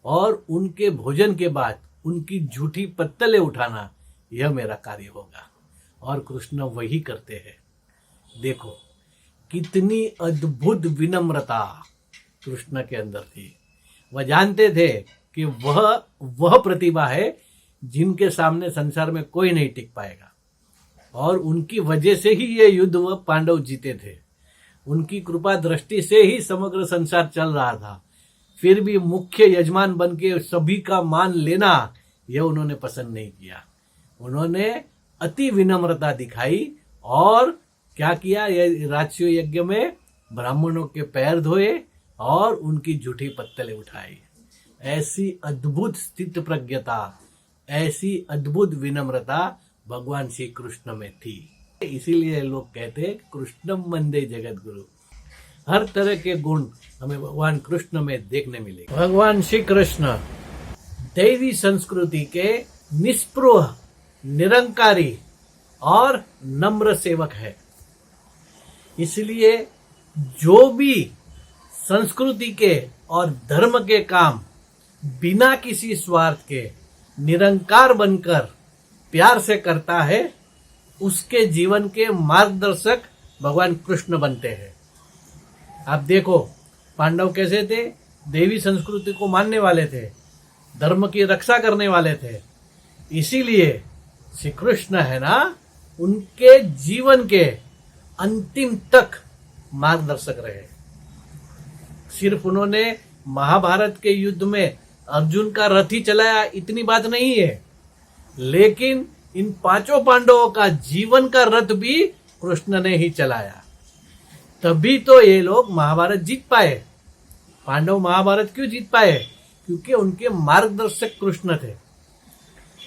और उनके भोजन के बाद उनकी झूठी पत्तलें उठाना, यह मेरा कार्य होगा। और कृष्ण वही करते हैं। देखो कितनी अद्भुत विनम्रता कृष्ण के अंदर थी। वह जानते थे कि वह प्रतिभा है जिनके सामने संसार में कोई नहीं टिक पाएगा। और उनकी वजह से ही ये युद्ध वह पांडव जीते थे। उनकी कृपा दृष्टि से ही समग्र संसार चल रहा था। फिर भी मुख्य यजमान बन के सभी का मान लेना यह उन्होंने पसंद नहीं किया। उन्होंने अति विनम्रता दिखाई और क्या किया? यह राजसूय यज्ञ में ब्राह्मणों के पैर धोए और उनकी झूठी पत्तलें उठाई। ऐसी अद्भुत स्थित प्रज्ञता, ऐसी अद्भुत विनम्रता भगवान श्री कृष्ण में थी। इसीलिए लोग कहते हैं कृष्णम वंदे जगत गुरु। हर तरह के गुण हमें भगवान कृष्ण में देखने मिलेंगे। भगवान श्री कृष्ण दैवी संस्कृति के निस्पृह, निरंकारी और नम्र सेवक है। इसलिए जो भी संस्कृति के और धर्म के काम बिना किसी स्वार्थ के निरंकार बनकर प्यार से करता है, उसके जीवन के मार्गदर्शक भगवान कृष्ण बनते हैं। आप देखो पांडव कैसे थे? देवी संस्कृति को मानने वाले थे, धर्म की रक्षा करने वाले थे। इसीलिए श्री कृष्ण है ना, उनके जीवन के अंतिम तक मार्गदर्शक रहे। सिर्फ उन्होंने महाभारत के युद्ध में अर्जुन का रथ ही चलाया इतनी बात नहीं है, लेकिन इन पांचों पांडवों का जीवन का रथ भी कृष्ण ने ही चलाया। तभी तो ये लोग महाभारत जीत पाए। पांडव महाभारत क्यों जीत पाए? क्योंकि उनके मार्गदर्शक कृष्ण थे।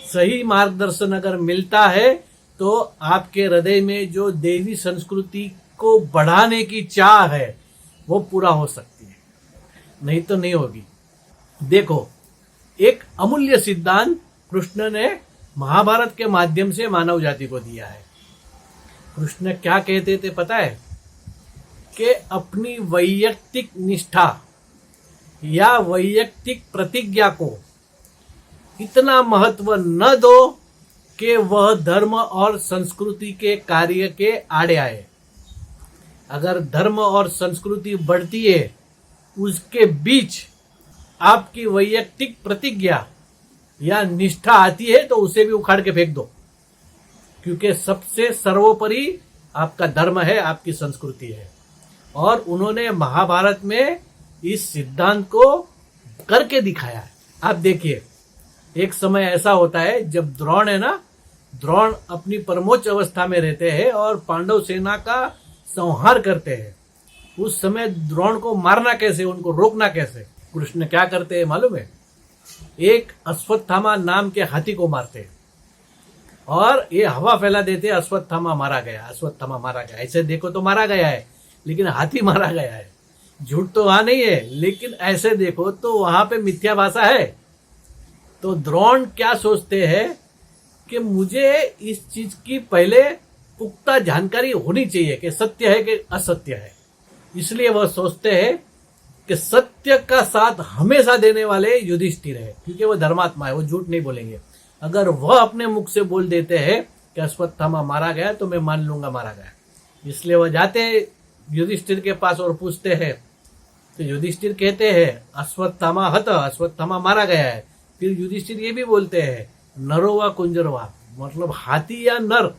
सही मार्गदर्शन अगर मिलता है तो आपके हृदय में जो देवी संस्कृति को बढ़ाने की चाह है वो पूरा हो सकती है, नहीं तो नहीं होगी। देखो एक अमूल्य सिद्धांत कृष्ण ने महाभारत के माध्यम से मानव जाति को दिया है। कृष्ण क्या कहते थे पता है? कि अपनी वैयक्तिक निष्ठा या वैयक्तिक प्रतिज्ञा को इतना महत्व न दो कि वह धर्म और संस्कृति के कार्य के आड़े आए। अगर धर्म और संस्कृति बढ़ती है उसके बीच आपकी वैयक्तिक प्रतिज्ञा या निष्ठा आती है तो उसे भी उखाड़ के फेंक दो, क्योंकि सबसे सर्वोपरि आपका धर्म है, आपकी संस्कृति है। और उन्होंने महाभारत में इस सिद्धांत को करके दिखाया है। आप देखिए, एक समय ऐसा होता है जब द्रोण है ना, द्रोण अपनी परमोच्च अवस्था में रहते हैं और पांडव सेना का संहार करते हैं। उस समय द्रोण को मारना कैसे, उनको रोकना कैसे? कृष्ण क्या करते हैं मालूम है? एक अश्वत्थामा नाम के हाथी को मारते हैं और ये हवा फैला देते, अश्वत्थामा मारा गया, अश्वत्थामा मारा गया। ऐसे देखो तो मारा गया है, लेकिन हाथी मारा गया है। झूठ तो वहां नहीं है, लेकिन ऐसे देखो तो वहां पे मिथ्या भाषा है। तो द्रोण क्या सोचते हैं कि मुझे इस चीज की पहले पुख्ता जानकारी होनी चाहिए कि सत्य है कि असत्य है। इसलिए वह सोचते हैं कि सत्य का साथ हमेशा देने वाले युधिष्ठिर है, क्योंकि वह धर्मात्मा है, वो झूठ नहीं बोलेंगे। अगर वह अपने मुख से बोल देते हैं कि अश्वत्थामा मारा गया तो मैं मान लूंगा मारा गया। इसलिए वह जाते हैं युधिष्ठिर के पास और पूछते हैं। तो युधिष्ठिर कहते हैं अश्वत्थामा हत, अश्वत्थामा मारा गया है। फिर युधिष्ठिर ये भी बोलते हैं नरोवा कुंजरवा, मतलब हाथी या नर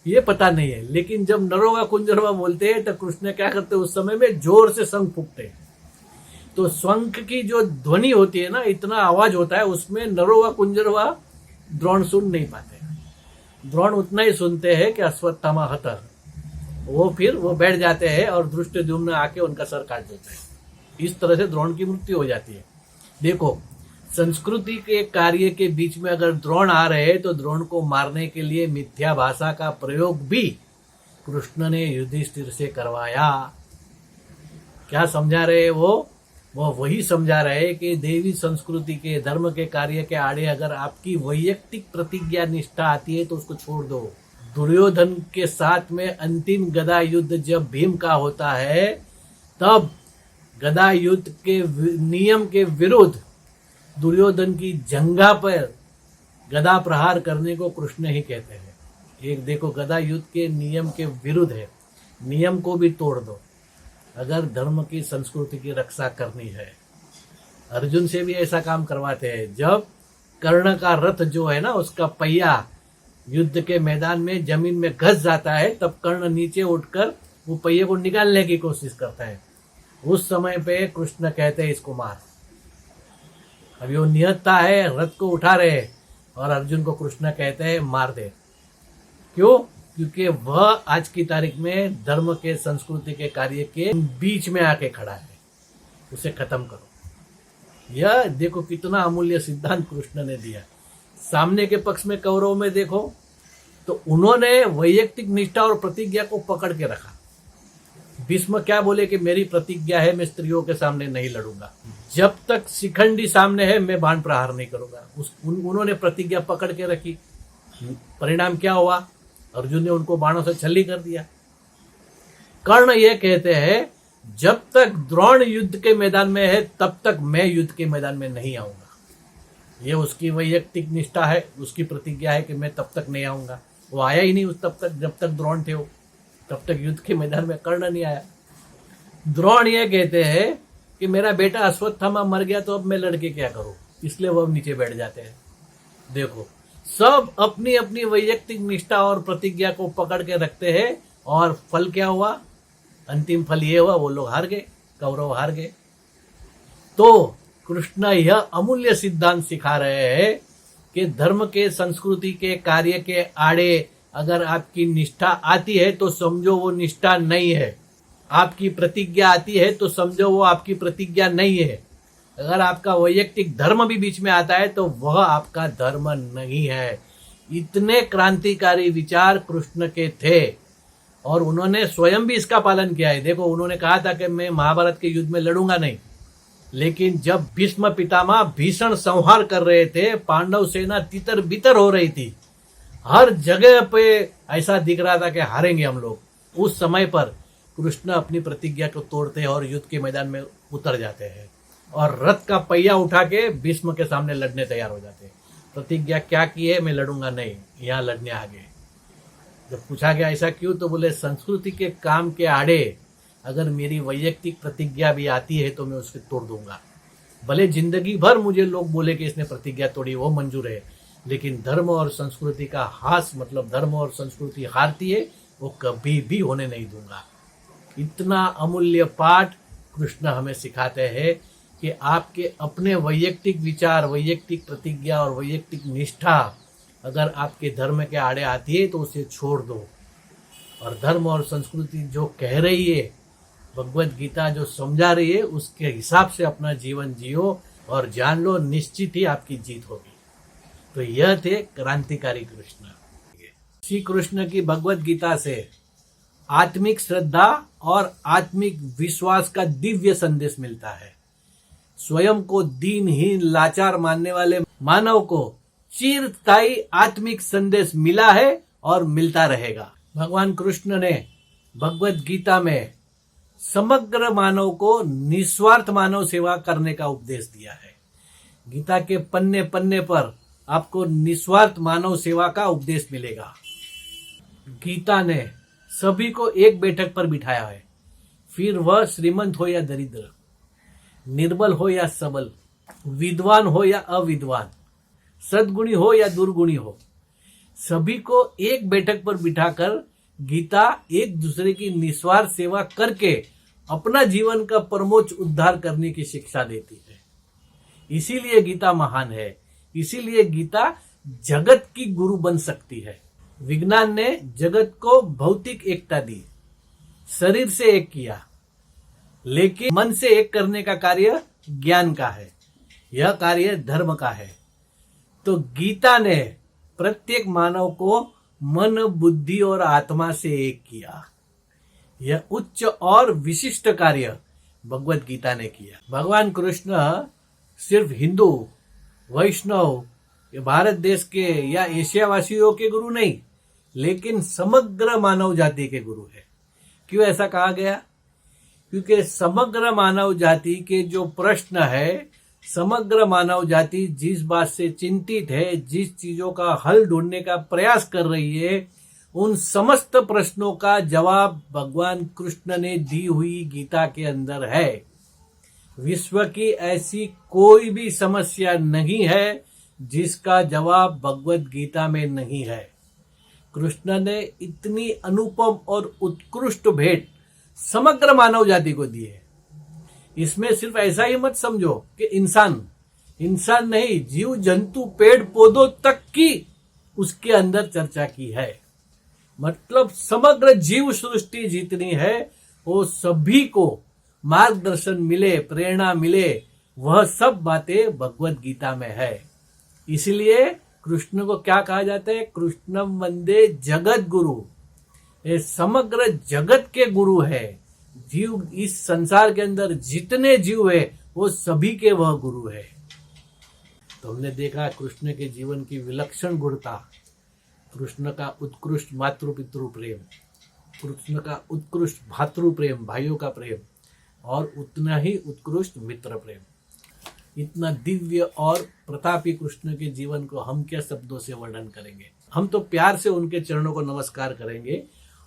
ये पता नहीं है, लेकिन जब नरोवा कुंजरवा बोलते हैं तो कृष्ण क्या करते हैं, उस समय में जोर से शंख फूंकते हैं। तो शंख की जो ध्वनि होती है ना, इतना आवाज होता है, उसमें नरोवा कुंजरवा द्रोण सुन नहीं पाते। द्रोण उतना ही सुनते हैं कि अश्वत्थामा हत। वो बैठ जाते हैं और धृष्टद्युम्न आके उनका सर काट देते हैं। इस तरह से द्रोण की मृत्यु हो जाती है। देखो, संस्कृति के कार्य के बीच में अगर द्रोण आ रहे हैं तो द्रोण को मारने के लिए मिथ्या भाषा का प्रयोग भी कृष्ण ने युधिष्ठिर से करवाया। क्या समझा रहे वो वही समझा रहे कि देवी संस्कृति के धर्म के कार्य के आड़े अगर आपकी वैयक्तिक प्रतिज्ञा निष्ठा आती है तो उसको छोड़ दो। दुर्योधन के साथ में अंतिम गदा युद्ध जब भीम का होता है, तब गदा युद्ध के नियम के विरुद्ध दुर्योधन की जंघा पर गदा प्रहार करने को कृष्ण ही कहते हैं। एक देखो, गदा युद्ध के नियम के विरुद्ध है, नियम को भी तोड़ दो अगर धर्म की संस्कृति की रक्षा करनी है। अर्जुन से भी ऐसा काम करवाते हैं। जब कर्ण का रथ जो है ना, उसका पहिया युद्ध के मैदान में जमीन में घस जाता है, तब कर्ण नीचे उठकर वो पहिए को निकालने की कोशिश करता है। उस समय पे कृष्ण कहते हैं इसको मार। अभी वो निहत्था है, रथ को उठा रहे और अर्जुन को कृष्ण कहते हैं मार दे। क्यों? क्योंकि वह आज की तारीख में धर्म के संस्कृति के कार्य के बीच में आके खड़ा है, उसे खत्म करो। यह देखो कितना अमूल्य सिद्धांत कृष्ण ने दिया। सामने के पक्ष में कौरव में देखो तो उन्होंने वैयक्तिक निष्ठा और प्रतिज्ञा को पकड़ के रखा। भीष्म क्या बोले कि मेरी प्रतिज्ञा है, मैं स्त्रियों के सामने नहीं लड़ूंगा, जब तक शिखंडी सामने है मैं बाण प्रहार नहीं करूंगा। उन्होंने प्रतिज्ञा पकड़ के रखी। परिणाम क्या हुआ? अर्जुन ने उनको बाणों से छल्ली कर दिया। कर्ण ये कहते हैं जब तक द्रोण युद्ध के मैदान में है तब तक मैं युद्ध के मैदान में नहीं आऊंगा। ये उसकी वैयक्तिक निष्ठा है, उसकी प्रतिज्ञा है कि मैं तब तक नहीं आऊंगा। वो आया ही नहीं उस तब तक, जब तक द्रोण थे, तब तक युद्ध के मैदान में कर्ण नहीं आया। द्रोण ये कहते हैं कि मेरा बेटा अश्वत्थामा मर गया तो अब मैं लड़के क्या करूं, इसलिए वो नीचे बैठ जाते हैं। देखो, सब अपनी अपनी वैयक्तिक निष्ठा और प्रतिज्ञा को पकड़ के रखते हैं और फल क्या हुआ? अंतिम फल ये हुआ, वो लोग हार गए, कौरव हार गए। तो कृष्ण यह अमूल्य सिद्धांत सिखा रहे हैं कि धर्म के संस्कृति के कार्य के आड़े अगर आपकी निष्ठा आती है तो समझो वो निष्ठा नहीं है। आपकी प्रतिज्ञा आती है तो समझो वो आपकी प्रतिज्ञा नहीं है। अगर आपका वैयक्तिक धर्म भी बीच में आता है तो वह आपका धर्म नहीं है। इतने क्रांतिकारी विचार कृष्ण के थे और उन्होंने स्वयं भी इसका पालन किया है। देखो, उन्होंने कहा था कि मैं महाभारत के युद्ध में लड़ूंगा नहीं, लेकिन जब भीष्म पितामह भीषण संहार कर रहे थे, पांडव सेना तितर बितर हो रही थी, हर जगह पे ऐसा दिख रहा था कि हारेंगे हम लोग, उस समय पर कृष्ण अपनी प्रतिज्ञा को तोड़ते हैं और युद्ध के मैदान में उतर जाते हैं और रथ का पहिया उठा के भीष्म के सामने लड़ने तैयार हो जाते हैं। प्रतिज्ञा क्या की है? मैं लड़ूंगा नहीं, यहाँ लड़ने आ गए। जब पूछा गया ऐसा क्यों, तो बोले संस्कृति के काम के आड़े अगर मेरी वैयक्तिक प्रतिज्ञा भी आती है तो मैं उसके तोड़ दूंगा। भले जिंदगी भर मुझे लोग बोले कि इसने प्रतिज्ञा तोड़ी, वो मंजूर है, लेकिन धर्म और संस्कृति का हास, मतलब धर्म और संस्कृति हारती है, वो कभी भी होने नहीं दूंगा। इतना अमूल्य पाठ कृष्ण हमें सिखाते हैं कि आपके अपने वैयक्तिक विचार, वैयक्तिक प्रतिज्ञा और वैयक्तिक निष्ठा अगर आपके धर्म के आड़े आती है तो उसे छोड़ दो, और धर्म और संस्कृति जो कह रही है, भगवत गीता जो समझा रही है, उसके हिसाब से अपना जीवन जियो और जान लो निश्चित ही आपकी जीत होगी। तो यह थे क्रांतिकारी कृष्ण। श्री कृष्ण की भगवत गीता से आत्मिक श्रद्धा और आत्मिक विश्वास का दिव्य संदेश मिलता है। स्वयं को दीनहीन लाचार मानने वाले मानव को चिरस्थायी आत्मिक संदेश मिला है और मिलता रहेगा। भगवान कृष्ण ने भगवत गीता में समग्र मानव को निस्वार्थ मानव सेवा करने का उपदेश दिया है। गीता के पन्ने पन्ने पर आपको निस्वार्थ मानव सेवा का उपदेश मिलेगा। गीता ने सभी को एक बैठक पर बिठाया है, फिर वह श्रीमंत हो या दरिद्र, निर्बल हो या सबल, विद्वान हो या अविद्वान, सद्गुणी हो या दुर्गुणी हो, सभी को एक बैठक पर बिठाकर गीता एक दूसरे की निस्वार्थ सेवा करके अपना जीवन का परमोच्च उद्धार करने की शिक्षा देती है। इसीलिए गीता महान है, इसीलिए गीता जगत की गुरु बन सकती है। विज्ञान ने जगत को भौतिक एकता दी, शरीर से एक किया, लेकिन मन से एक करने का कार्य ज्ञान का है, यह कार्य धर्म का है। तो गीता ने प्रत्येक मानव को मन, बुद्धि और आत्मा से एक किया। यह उच्च और विशिष्ट कार्य भगवत गीता ने किया। भगवान कृष्ण सिर्फ हिंदू, वैष्णव, भारत देश के या एशिया वासियों के गुरु नहीं, लेकिन समग्र मानव जाति के गुरु है। क्यों ऐसा कहा गया? क्योंकि समग्र मानव जाति के जो प्रश्न है, समग्र मानव जाति जिस बात से चिंतित है, जिस चीजों का हल ढूंढने का प्रयास कर रही है, उन समस्त प्रश्नों का जवाब भगवान कृष्ण ने दी हुई गीता के अंदर है। विश्व की ऐसी कोई भी समस्या नहीं है जिसका जवाब भगवत गीता में नहीं है। कृष्ण ने इतनी अनुपम और उत्कृष्ट भेंट समग्र मानव जाति को दी है। इसमें सिर्फ ऐसा ही मत समझो कि इंसान नहीं, जीव जंतु, पेड़ पौधों तक की उसके अंदर चर्चा की है। मतलब समग्र जीव सृष्टि जितनी है वो सभी को मार्गदर्शन मिले, प्रेरणा मिले, वह सब बातें भगवत गीता में है। इसलिए कृष्ण को क्या कहा जाता है? कृष्णम वंदे जगत गुरु। ये समग्र जगत के गुरु है। जीव, इस संसार के अंदर जितने जीव है वो सभी के वह गुरु है। तो हमने देखा कृष्ण के जीवन की विलक्षण गुणता, कृष्ण का उत्कृष्ट मातृ पितृ प्रेम, कृष्ण का उत्कृष्ट भातृ प्रेम, भाइयों का प्रेम, और उतना ही उत्कृष्ट मित्र प्रेम। इतना दिव्य और प्रतापी कृष्ण के जीवन को हम क्या शब्दों से वर्णन करेंगे। हम तो प्यार से उनके चरणों को नमस्कार करेंगे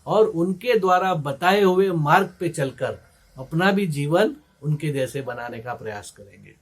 और उनके द्वारा बताए हुए मार्ग पे चलकर अपना भी जीवन उनके जैसे बनाने का प्रयास करेंगे।